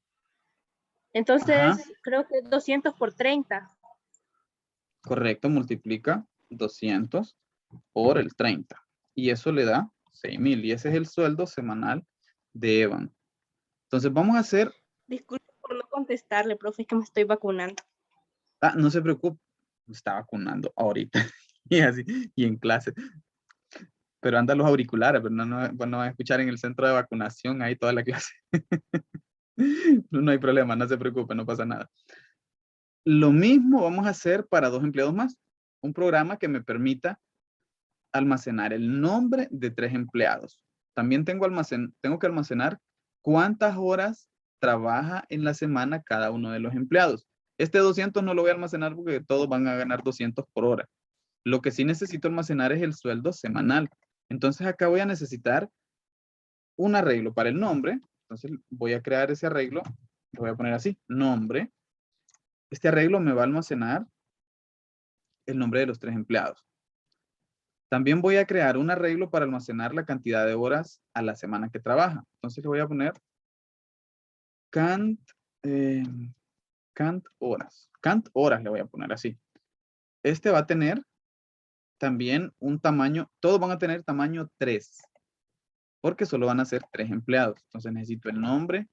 S2: Entonces,
S1: Ajá.
S2: creo que 200 por 30.
S1: Correcto, multiplica 200 por el 30. Y eso le da 6,000. Y ese es el sueldo semanal de Evan. Entonces vamos a hacer...
S2: Disculpe por no contestarle, profe, es que me estoy vacunando.
S1: Ah, no se preocupe. Me está vacunando ahorita. Y así, y en clase. Pero anda los auriculares, pero no va a escuchar en el centro de vacunación ahí toda la clase. No hay problema, no se preocupe, no pasa nada. Lo mismo vamos a hacer para 2 empleados más. Un programa que me permita almacenar el nombre de 3 empleados. También tengo que almacenar cuántas horas trabaja en la semana cada uno de los empleados. Este 200 no lo voy a almacenar porque todos van a ganar 200 por hora. Lo que sí necesito almacenar es el sueldo semanal. Entonces acá voy a necesitar un arreglo para el nombre. Entonces voy a crear ese arreglo. Lo voy a poner así, nombre. Este arreglo me va a almacenar el nombre de los 3 empleados. También voy a crear un arreglo para almacenar la cantidad de horas a la semana que trabaja. Entonces le voy a poner count horas. Count horas le voy a poner así. Este va a tener también un tamaño, todos van a tener tamaño 3. Porque solo van a ser 3 empleados. Entonces necesito el nombre,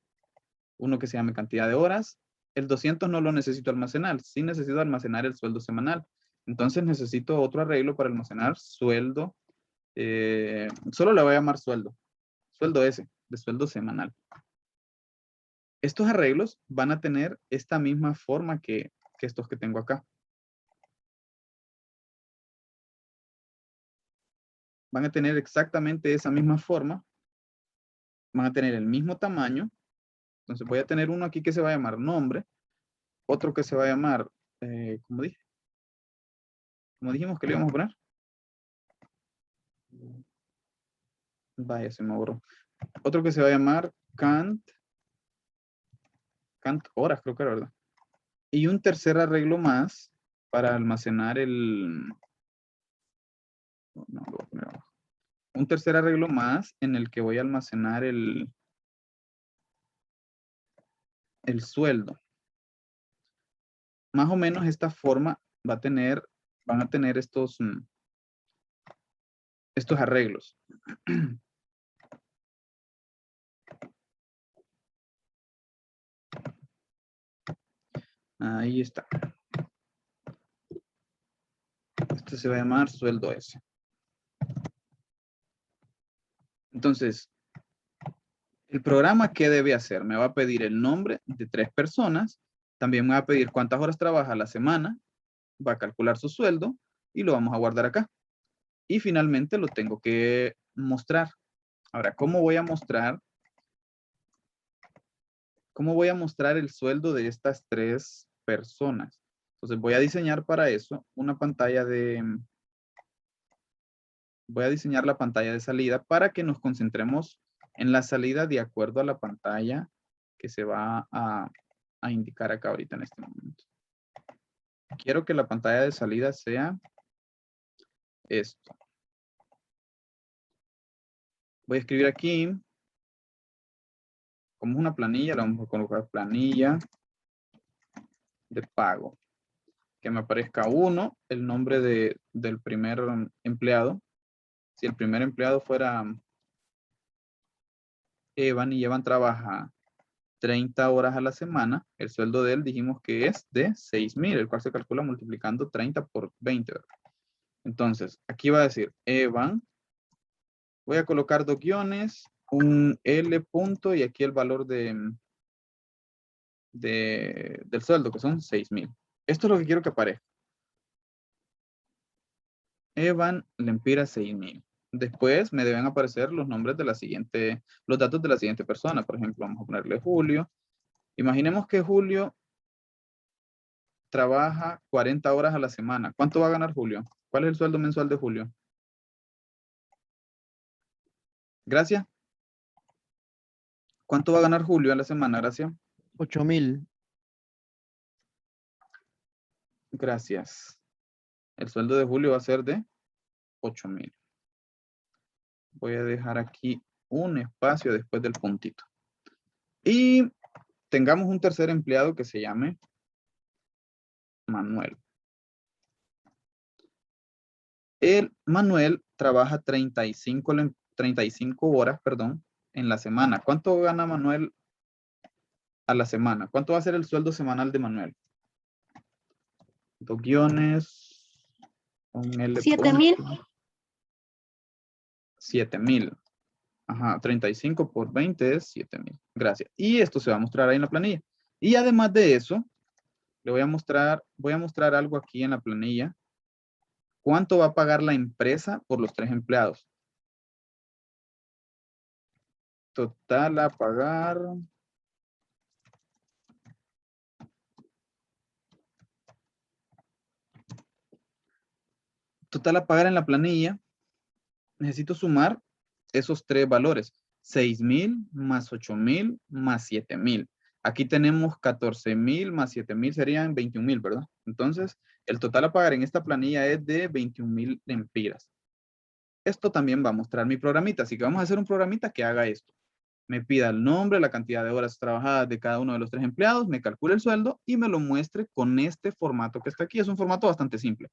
S1: uno que se llame cantidad de horas. El 200 no lo necesito almacenar. Sí necesito almacenar el sueldo semanal. Entonces necesito otro arreglo para almacenar sueldo. Solo le voy a llamar sueldo. Sueldo ese, de sueldo semanal. Estos arreglos van a tener esta misma forma que estos que tengo acá. Van a tener exactamente esa misma forma. Van a tener el mismo tamaño. Entonces voy a tener uno aquí que se va a llamar nombre. Otro que se va a llamar, ¿cómo dije? ¿Cómo dijimos que le íbamos a poner? Vaya, se me borró. Otro que se va a llamar count horas, creo que era, ¿verdad? Y un tercer arreglo más para almacenar el... No, lo voy a poner abajo. Un tercer arreglo más en el que voy a almacenar el sueldo. Más o menos esta forma van a tener estos arreglos. Ahí está. Este se va a llamar sueldo S. Entonces, el programa, ¿qué debe hacer? Me va a pedir el nombre de 3 personas. También me va a pedir cuántas horas trabaja a la semana. Va a calcular su sueldo y lo vamos a guardar acá. Y finalmente lo tengo que mostrar. Ahora, ¿cómo voy a mostrar el sueldo de estas 3 personas? Entonces voy a diseñar para eso una pantalla voy a diseñar la pantalla de salida para que nos concentremos en la salida de acuerdo a la pantalla que se va a indicar acá ahorita en este momento. Quiero que la pantalla de salida sea esto. Voy a escribir aquí, como es una planilla, le vamos a colocar planilla de pago. Que me aparezca 1, el nombre del primer empleado. Si el primer empleado fuera Evan y Evan trabaja 30 horas a la semana, el sueldo de él dijimos que es de 6,000, el cual se calcula multiplicando 30 por 20. ¿Verdad? Entonces, aquí va a decir Evan. Voy a colocar 2 guiones, un L punto y aquí el valor del sueldo, que son 6,000. Esto es lo que quiero que aparezca. Evan Lempira 6,000. Después me deben aparecer los nombres de los datos de la siguiente persona. Por ejemplo, vamos a ponerle Julio. Imaginemos que Julio trabaja 40 horas a la semana. ¿Cuánto va a ganar Julio? ¿Cuál es el sueldo mensual de Julio? Gracias. ¿Cuánto va a ganar Julio a la semana? Gracias.
S4: 8,000.
S1: Gracias. El sueldo de Julio va a ser de 8,000. Voy a dejar aquí un espacio después del puntito. Y tengamos un tercer empleado que se llame Manuel. El Manuel trabaja 35 horas, en la semana. ¿Cuánto gana Manuel a la semana? ¿Cuánto va a ser el sueldo semanal de Manuel? 2 guiones.
S2: 7,000.
S1: 7,000. Ajá, 35 por 20 es 7,000. Gracias. Y esto se va a mostrar ahí en la planilla. Y además de eso, le voy a mostrar algo aquí en la planilla ¿Cuánto va a pagar la empresa por los 3 empleados? Total a pagar. Total a pagar en la planilla. Necesito sumar esos 3 valores. 6,000 más 8,000 más 7,000. Aquí tenemos 14,000 más 7,000 serían 21,000, ¿verdad? Entonces, el total a pagar en esta planilla es de 21,000 lempiras. Esto también va a mostrar mi programita. Así que vamos a hacer un programita que haga esto. Me pida el nombre, la cantidad de horas trabajadas de cada uno de los 3 empleados, me calcule el sueldo y me lo muestre con este formato que está aquí. Es un formato bastante simple.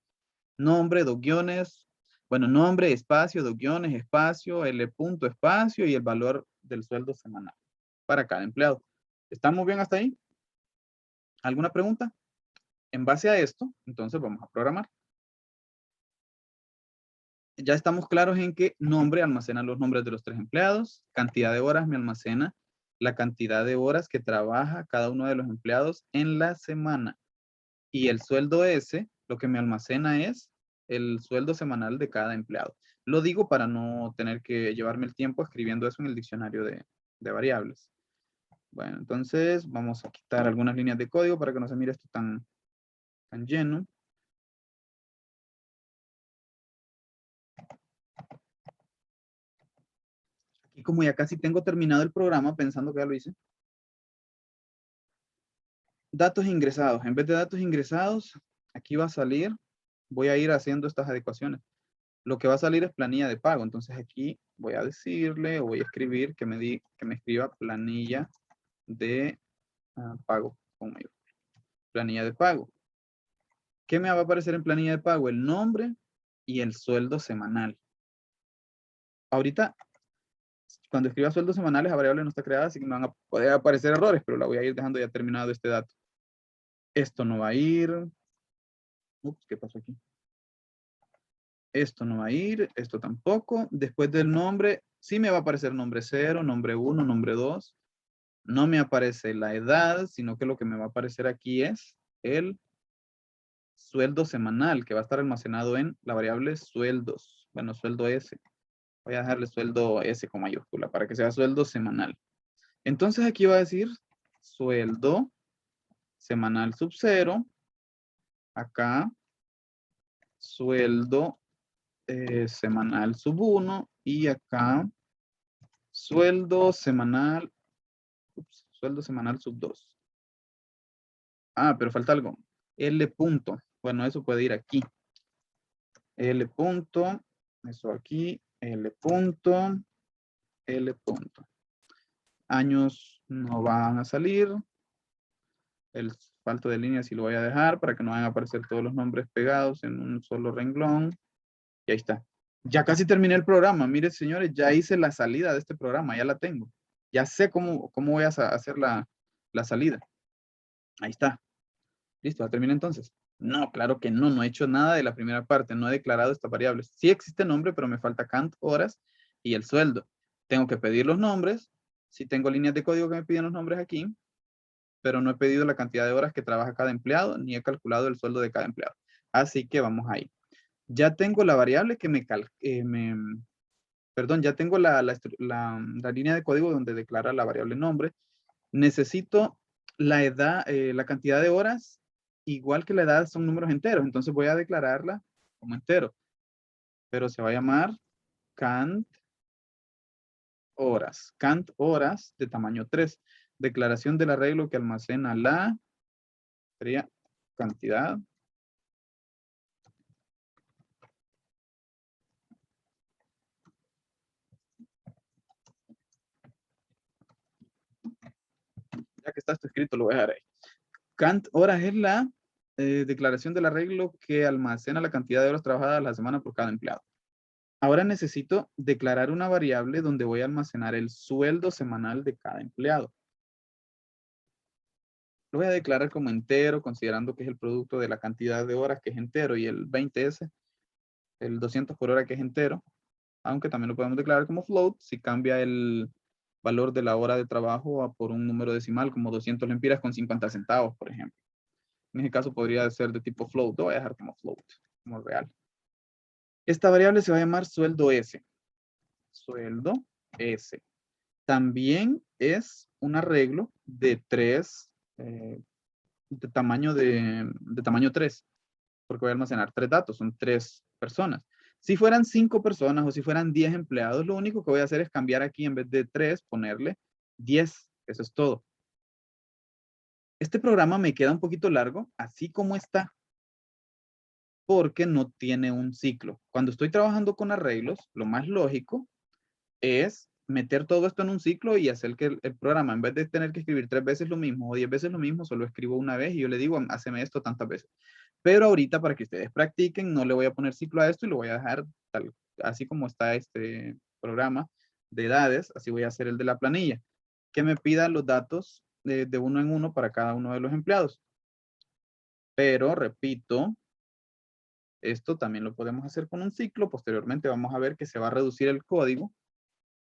S1: Nombre, 2 guiones, bueno, nombre, espacio, 2 guiones, espacio, L punto, espacio y el valor del sueldo semanal para cada empleado. ¿Estamos bien hasta ahí? ¿Alguna pregunta? En base a esto, entonces vamos a programar. Ya estamos claros en que nombre almacena los nombres de los 3 empleados, cantidad de horas me almacena la cantidad de horas que trabaja cada uno de los empleados en la semana. Y el sueldo ese, lo que me almacena es el sueldo semanal de cada empleado. Lo digo para no tener que llevarme el tiempo escribiendo eso en el diccionario de variables. Bueno, entonces vamos a quitar algunas líneas de código para que no se mire esto tan lleno. Y como ya casi tengo terminado el programa, pensando que ya lo hice. Datos ingresados. En vez de datos ingresados, aquí va a salir, voy a ir haciendo estas adecuaciones. Lo que va a salir es planilla de pago. Entonces aquí voy a decirle o voy a escribir que me escriba planilla de pago con mayor. Planilla de pago. ¿Qué me va a aparecer en planilla de pago? El nombre y el sueldo semanal. Ahorita, cuando escriba sueldos semanales, la variable no está creada, así que no van a poder aparecer errores, pero la voy a ir dejando ya terminado este dato. Esto no va a ir. Ups, ¿qué pasó aquí? Esto no va a ir, esto tampoco. Después del nombre, sí me va a aparecer nombre 0, nombre 1, nombre 2. No me aparece la edad, sino que lo que me va a aparecer aquí es el sueldo semanal, que va a estar almacenado en la variable sueldos. Bueno, sueldo S. Voy a dejarle sueldo S con mayúscula para que sea sueldo semanal. Entonces aquí va a decir sueldo semanal sub 0. Acá sueldo semanal sub 1 y acá sueldo semanal sub 2. Ah, pero falta algo. L punto. Bueno, eso puede ir aquí. L punto. Eso aquí. L punto. L punto. Años no van a salir. El falto de línea sí lo voy a dejar para que no vayan a aparecer todos los nombres pegados en un solo renglón. Y ahí está. Ya casi terminé el programa. Mire, señores, ya hice la salida de este programa. Ya la tengo. Ya sé cómo voy a hacer la salida. Ahí está. Listo, ya terminé entonces. No, claro que no. No he hecho nada de la primera parte. No he declarado estas variables. Sí existe nombre, pero me falta count horas y el sueldo. Tengo que pedir los nombres. Sí tengo líneas de código que me piden los nombres aquí, pero no he pedido la cantidad de horas que trabaja cada empleado, ni he calculado el sueldo de cada empleado. Así que vamos ahí. Ya tengo la variable que perdón, ya tengo la línea de código donde declara la variable nombre. Necesito la edad, la cantidad de horas, igual que la edad son números enteros, entonces voy a declararla como entero, pero se va a llamar cant horas de tamaño 3. Declaración del arreglo que almacena sería cantidad ya que está esto escrito, lo voy a dejar ahí. Cant horas es la declaración del arreglo que almacena la cantidad de horas trabajadas a la semana por cada empleado. Ahora necesito declarar una variable donde voy a almacenar el sueldo semanal de cada empleado. Lo voy a declarar como entero, considerando que es el producto de la cantidad de horas que es entero y el 20S, el 200 por hora que es entero. Aunque también lo podemos declarar como float si cambia el valor de la hora de trabajo por un número decimal como 200 lempiras con 50 centavos, por ejemplo. En ese caso podría ser de tipo float. Lo voy a dejar como float, como real. Esta variable se va a llamar sueldo S. Sueldo S. También es un arreglo de 3, de tamaño 3, porque voy a almacenar 3 datos, son 3 personas. Si fueran 5 personas o si fueran 10 empleados, lo único que voy a hacer es cambiar aquí en vez de 3, ponerle 10. Eso es todo. Este programa me queda un poquito largo, así como está, porque no tiene un ciclo. Cuando estoy trabajando con arreglos, lo más lógico es meter todo esto en un ciclo y hacer que el programa, en vez de tener que escribir 3 veces lo mismo o 10 veces lo mismo, solo escribo una vez y yo le digo, háceme esto tantas veces. Pero ahorita, para que ustedes practiquen, no le voy a poner ciclo a esto y lo voy a dejar tal, así como está este programa de edades, así voy a hacer el de la planilla, que me pida los datos de uno en uno para cada uno de los empleados. Pero, repito, esto también lo podemos hacer con un ciclo. Posteriormente vamos a ver que se va a reducir el código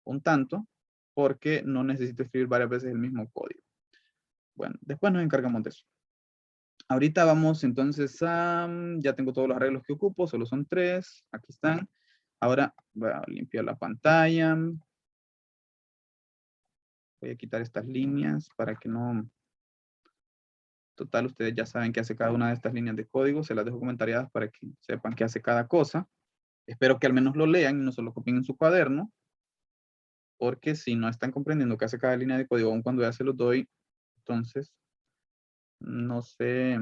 S1: un tanto, porque no necesito escribir varias veces el mismo código. Bueno, después nos encargamos de eso. Ahorita vamos entonces a, ya tengo todos los arreglos que ocupo, solo son 3, aquí están. Ahora voy a limpiar la pantalla. Voy a quitar estas líneas para que no... Total, ustedes ya saben qué hace cada una de estas líneas de código. Se las dejo comentariadas para que sepan qué hace cada cosa. Espero que al menos lo lean y no solo copien en su cuaderno. Porque si no están comprendiendo qué hace cada línea de código, aun cuando ya se los doy, entonces no sé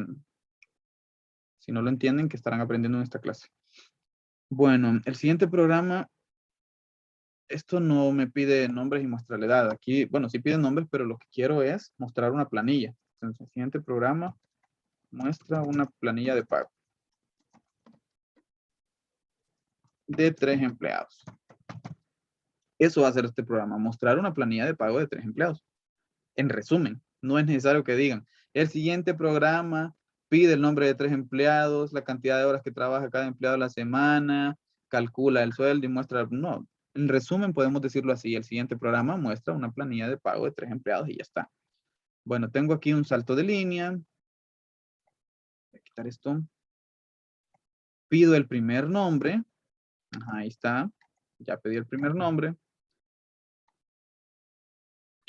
S1: si no lo entienden, que estarán aprendiendo en esta clase. Bueno, el siguiente programa, esto no me pide nombres y muestra la edad. Aquí, bueno, sí pide nombres, pero lo que quiero es mostrar una planilla. Entonces, el siguiente programa muestra una planilla de pago de 3 empleados. Eso va a hacer este programa, mostrar una planilla de pago de 3 empleados. En resumen, no es necesario que digan, el siguiente programa pide el nombre de 3 empleados, la cantidad de horas que trabaja cada empleado a la semana, calcula el sueldo y muestra, no. En resumen, podemos decirlo así, el siguiente programa muestra una planilla de pago de 3 empleados y ya está. Bueno, tengo aquí un salto de línea. Voy a quitar esto. Pido el primer nombre. Ajá, ahí está. Ya pedí el primer nombre.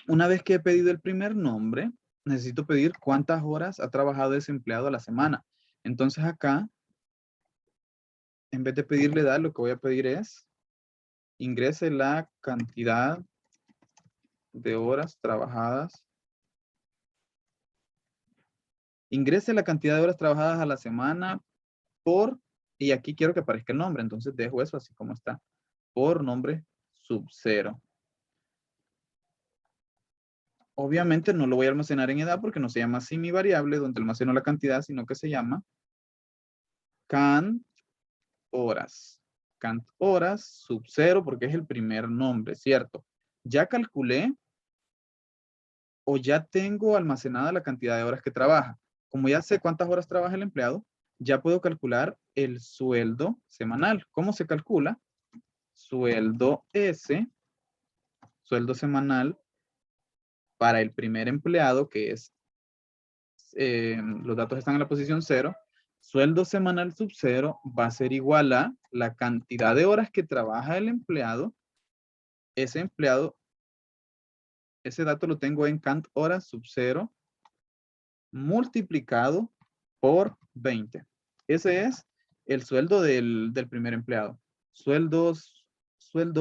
S1: Una vez que he pedido el primer nombre, necesito pedir cuántas horas ha trabajado ese empleado a la semana. Entonces acá, en vez de pedirle edad, lo que voy a pedir es ingrese la cantidad de horas trabajadas. Ingrese la cantidad de horas trabajadas a la semana por, y aquí quiero que aparezca el nombre, entonces dejo eso así como está, por nombre sub 0. Obviamente no lo voy a almacenar en edad porque no se llama así mi variable donde almaceno la cantidad, sino que se llama cant horas. Cant horas sub 0 porque es el primer nombre, ¿cierto? Ya calculé o ya tengo almacenada la cantidad de horas que trabaja. Como ya sé cuántas horas trabaja el empleado, ya puedo calcular el sueldo semanal. ¿Cómo se calcula? Sueldo S, sueldo semanal para el primer empleado, que es, los datos están en la posición 0. Sueldo semanal sub 0 va a ser igual a la cantidad de horas que trabaja el empleado. Ese empleado, ese dato lo tengo en cant horas sub 0 multiplicado por 20. Ese es el sueldo del primer empleado. Sueldo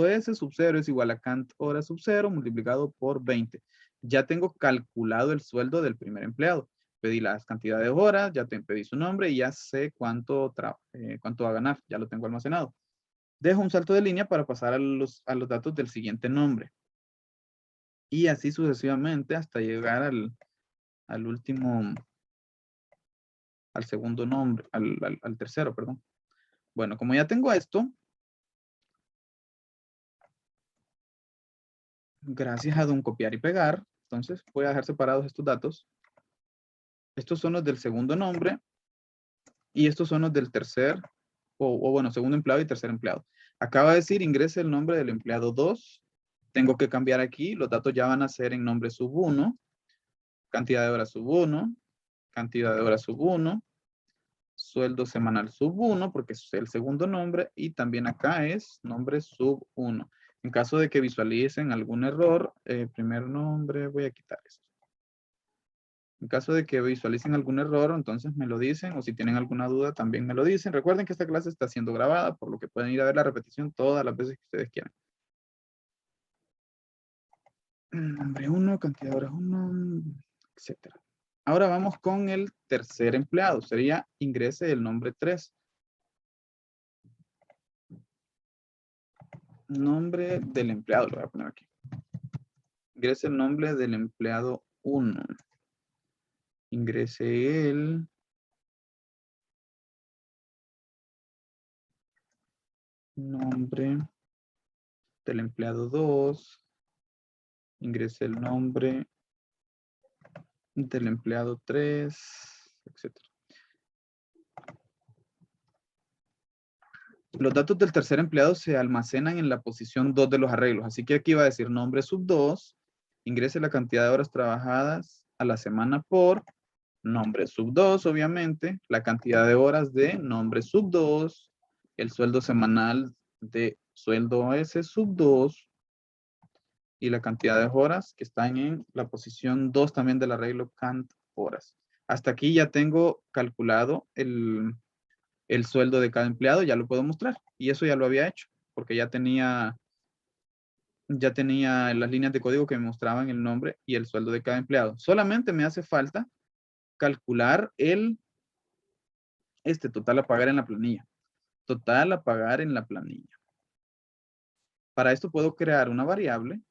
S1: S sub 0 es igual a cant horas sub 0 multiplicado por 20. Ya tengo calculado el sueldo del primer empleado. Pedí las cantidades de horas, ya te pedí su nombre y ya sé cuánto va a ganar. Ya lo tengo almacenado. Dejo un salto de línea para pasar a los datos del siguiente nombre. Y así sucesivamente hasta llegar al último, al segundo nombre, al tercero, perdón. Bueno, como ya tengo esto, gracias a don copiar y pegar, entonces voy a dejar separados estos datos. Estos son los del segundo nombre y estos son los del tercer, o bueno, segundo empleado y tercer empleado. Acaba de decir ingrese el nombre del empleado 2. Tengo que cambiar aquí, los datos ya van a ser en nombre sub 1, cantidad de horas sub 1, cantidad de horas sub 1, sueldo semanal sub 1, porque es el segundo nombre, y también acá es nombre sub 1. En caso de que visualicen algún error, primer nombre, voy a quitar esto. En caso de que visualicen algún error, entonces me lo dicen, o si tienen alguna duda, también me lo dicen. Recuerden que esta clase está siendo grabada, por lo que pueden ir a ver la repetición todas las veces que ustedes quieran. Nombre 1, cantidad de horas 1, etc. Ahora vamos con el tercer empleado. Sería ingrese el nombre 3. Nombre del empleado, lo voy a poner aquí. Ingrese el nombre del empleado 1. Ingrese el nombre del empleado 2. Ingrese el nombre del empleado 3, etc. Los datos del tercer empleado se almacenan en la posición 2 de los arreglos. Así que aquí va a decir nombre sub 2. Ingrese la cantidad de horas trabajadas a la semana por nombre sub 2, obviamente. La cantidad de horas de nombre sub 2. El sueldo semanal de sueldo S sub 2. Y la cantidad de horas que están en la posición 2 también del arreglo cant horas. Hasta aquí ya tengo calculado el sueldo de cada empleado, ya lo puedo mostrar. Y eso ya lo había hecho, porque ya tenía las líneas de código que me mostraban el nombre y el sueldo de cada empleado. Solamente me hace falta calcular total a pagar en la planilla. Total a pagar en la planilla. Para esto puedo crear una variable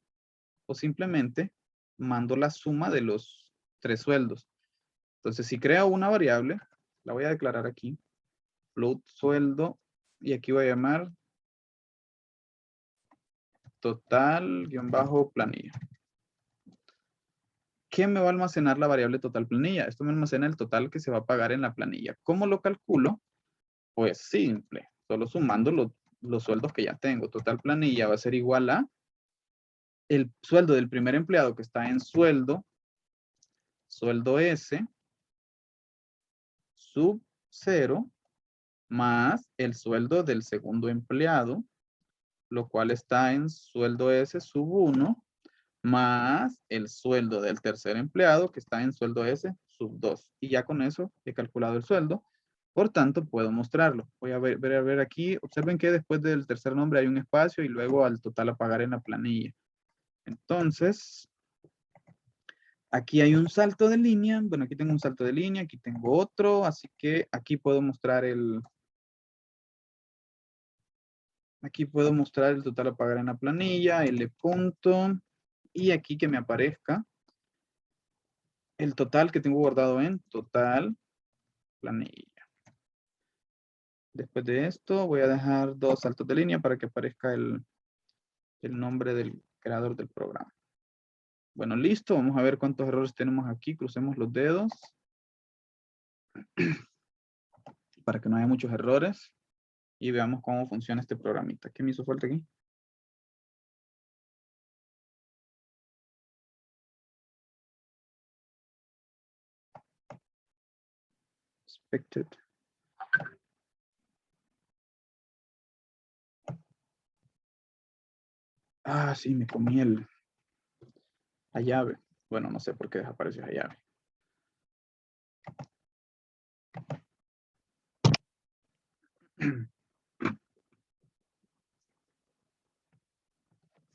S1: o simplemente mando la suma de los 3 sueldos. Entonces, si creo una variable, la voy a declarar aquí, float sueldo, y aquí voy a llamar total-planilla. ¿Qué me va a almacenar la variable total planilla? Esto me almacena el total que se va a pagar en la planilla. ¿Cómo lo calculo? Pues simple, solo sumando los sueldos que ya tengo. Total planilla va a ser igual a el sueldo del primer empleado que está en sueldo S, sub 0, más el sueldo del segundo empleado, lo cual está en sueldo S sub 1, más el sueldo del tercer empleado que está en sueldo S sub 2. Y ya con eso he calculado el sueldo. Por tanto, puedo mostrarlo. Voy a ver aquí. Observen que después del tercer nombre hay un espacio y luego al total a pagar en la planilla. Entonces, aquí hay un salto de línea. Bueno, aquí tengo un salto de línea, aquí tengo otro. Así que aquí puedo mostrar aquí puedo mostrar el total a pagar en la planilla, L punto. Y aquí que me aparezca el total que tengo guardado en total planilla. Después de esto voy a dejar 2 saltos de línea para que aparezca el nombre del creador del programa. Bueno, listo. Vamos a ver cuántos errores tenemos aquí. Crucemos los dedos para que no haya muchos errores. Y veamos cómo funciona este programita. ¿Qué me hizo falta aquí? Expected. Ah, sí, me comí la llave. Bueno, no sé por qué desapareció la llave.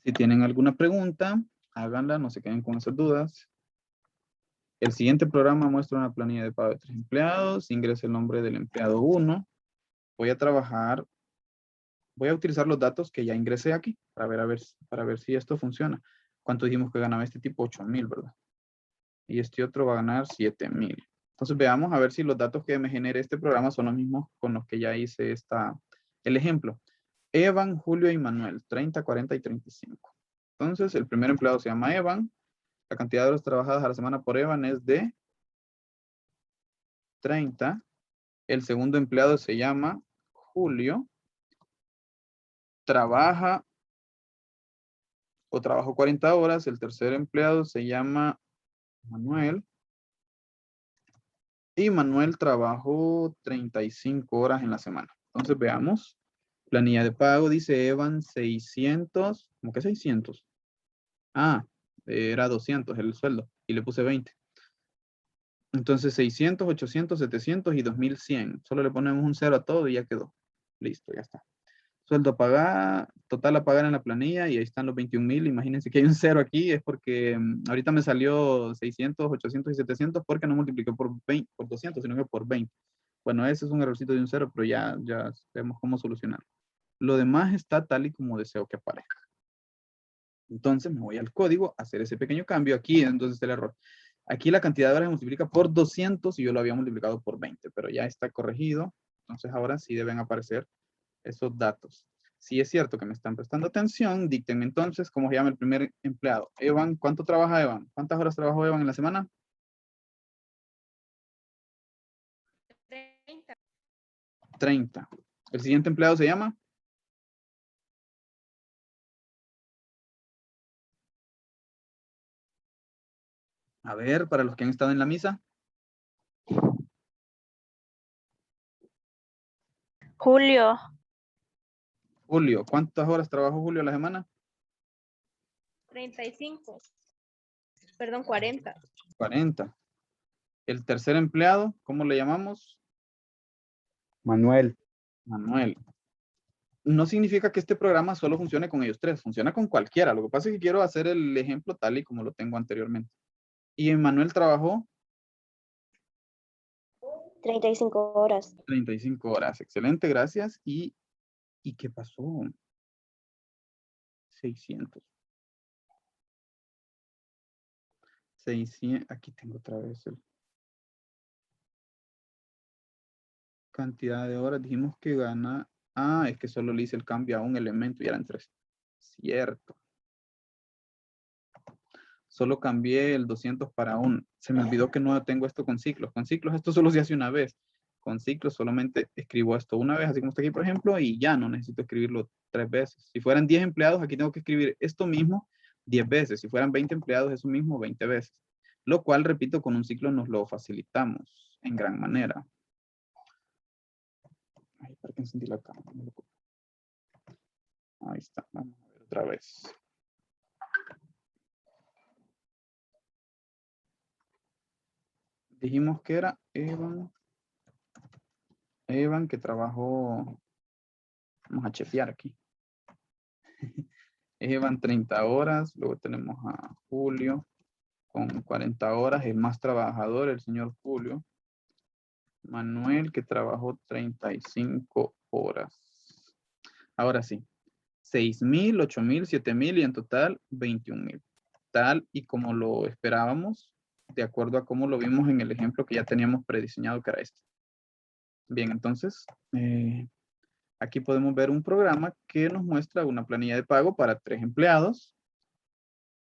S1: Si tienen alguna pregunta, háganla, no se queden con esas dudas. El siguiente programa muestra una planilla de pago de 3 empleados. Ingrese el nombre del empleado 1. Voy a utilizar los datos que ya ingresé aquí para ver si esto funciona. ¿Cuánto dijimos que ganaba este tipo? 8,000, ¿verdad? Y este otro va a ganar 7,000. Entonces veamos a ver si los datos que me genere este programa son los mismos con los que ya hice el ejemplo. Evan, Julio y Manuel, 30, 40 y 35. Entonces el primer empleado se llama Evan. La cantidad de horas trabajadas a la semana por Evan es de 30. El segundo empleado se llama Julio. Trabajó 40 horas. El tercer empleado se llama Manuel. Y Manuel trabajó 35 horas en la semana. Entonces veamos. Planilla de pago, dice Evan 600. ¿Cómo que 600? Ah, era 200 el sueldo y le puse 20. Entonces 600, 800, 700 y 2100. Solo le ponemos un 0 a todo y ya quedó. Listo, ya está. Sueldo a pagar, total a pagar en la planilla y ahí están los 21,000. Imagínense que hay un 0 aquí, es porque ahorita me salió 600, 800 y 700 porque no multipliqué por 20, por 200, sino que por 20. Bueno, ese es un errorcito de un 0, pero ya vemos cómo solucionarlo. Lo demás está tal y como deseo que aparezca. Entonces me voy al código a hacer ese pequeño cambio. Aquí entonces está el error. Aquí la cantidad de horas se multiplica por 200 y yo lo había multiplicado por 20, pero ya está corregido. Entonces ahora sí deben aparecer esos datos. Si es cierto que me están prestando atención, díctenme entonces cómo se llama el primer empleado. Evan, ¿cuánto trabaja Evan? ¿Cuántas horas trabajó Evan en la semana?
S2: 30.
S1: 30. ¿El siguiente empleado se llama? A ver, para los que han estado en la misa.
S2: Julio,
S1: Julio, ¿cuántas horas trabajó Julio a la semana?
S2: 35. Perdón, 40.
S1: 40. El tercer empleado, ¿cómo le llamamos?
S3: Manuel.
S1: Manuel. No significa que este programa solo funcione con ellos tres, funciona con cualquiera. Lo que pasa es que quiero hacer el ejemplo tal y como lo tengo anteriormente. Y Manuel trabajó
S2: 35 horas.
S1: 35 horas. Excelente, gracias. ¿Y qué pasó? 600. 600. Aquí tengo otra vez el cantidad de horas. Dijimos que gana. Ah, es que solo le hice el cambio a un elemento y eran 3. Cierto. Solo cambié el 200 para un. Se me olvidó que no tengo esto con ciclos. Con ciclos esto solo se hace una vez. Con ciclos solamente escribo esto una vez, así como está aquí, por ejemplo, y ya no necesito escribirlo 3 veces. Si fueran 10 empleados, aquí tengo que escribir esto mismo 10 veces. Si fueran 20 empleados, eso mismo 20 veces. Lo cual, repito, con un ciclo nos lo facilitamos en gran manera. Ay, ¿para qué encendí la cámara? Ahí está. Vamos a ver otra vez. Dijimos que era Evan que trabajó. Vamos a chequear aquí. Evan 30 horas. Luego tenemos a Julio con 40 horas. El más trabajador, el señor Julio. Manuel que trabajó 35 horas. Ahora sí. 6,000, 8,000, 7,000 y en total 21,000. Tal y como lo esperábamos, de acuerdo a cómo lo vimos en el ejemplo que ya teníamos prediseñado que era este. Bien, entonces, aquí podemos ver un programa que nos muestra una planilla de pago para 3 empleados,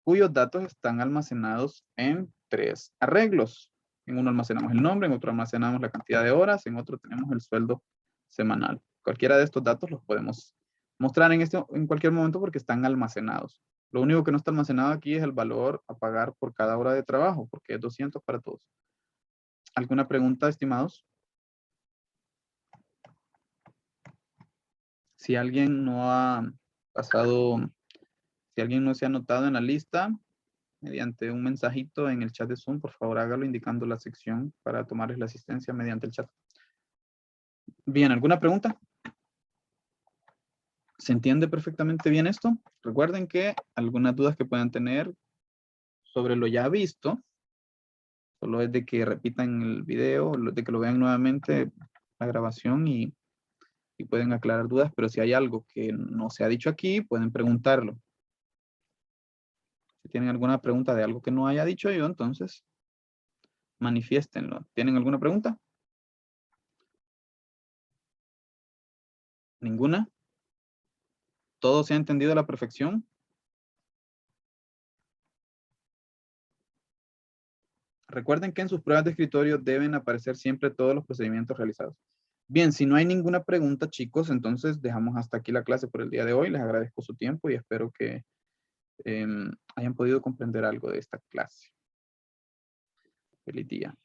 S1: cuyos datos están almacenados en 3 arreglos. En uno almacenamos el nombre, en otro almacenamos la cantidad de horas, en otro tenemos el sueldo semanal. Cualquiera de estos datos los podemos mostrar en cualquier momento porque están almacenados. Lo único que no está almacenado aquí es el valor a pagar por cada hora de trabajo, porque es 200 para todos. ¿Alguna pregunta, estimados? Si alguien no ha pasado, si alguien no se ha anotado en la lista, mediante un mensajito en el chat de Zoom, por favor hágalo indicando la sección para tomarles la asistencia mediante el chat. Bien, ¿alguna pregunta? ¿Se entiende perfectamente bien esto? Recuerden que algunas dudas que puedan tener sobre lo ya visto, solo es de que repitan el video, de que lo vean nuevamente la grabación y pueden aclarar dudas, pero si hay algo que no se ha dicho aquí, pueden preguntarlo. Si tienen alguna pregunta de algo que no haya dicho yo, entonces manifiéstenlo. ¿Tienen alguna pregunta? ¿Ninguna? ¿Todo se ha entendido a la perfección? Recuerden que en sus pruebas de escritorio deben aparecer siempre todos los procedimientos realizados. Bien, si no hay ninguna pregunta, chicos, entonces dejamos hasta aquí la clase por el día de hoy. Les agradezco su tiempo y espero que hayan podido comprender algo de esta clase. Feliz día.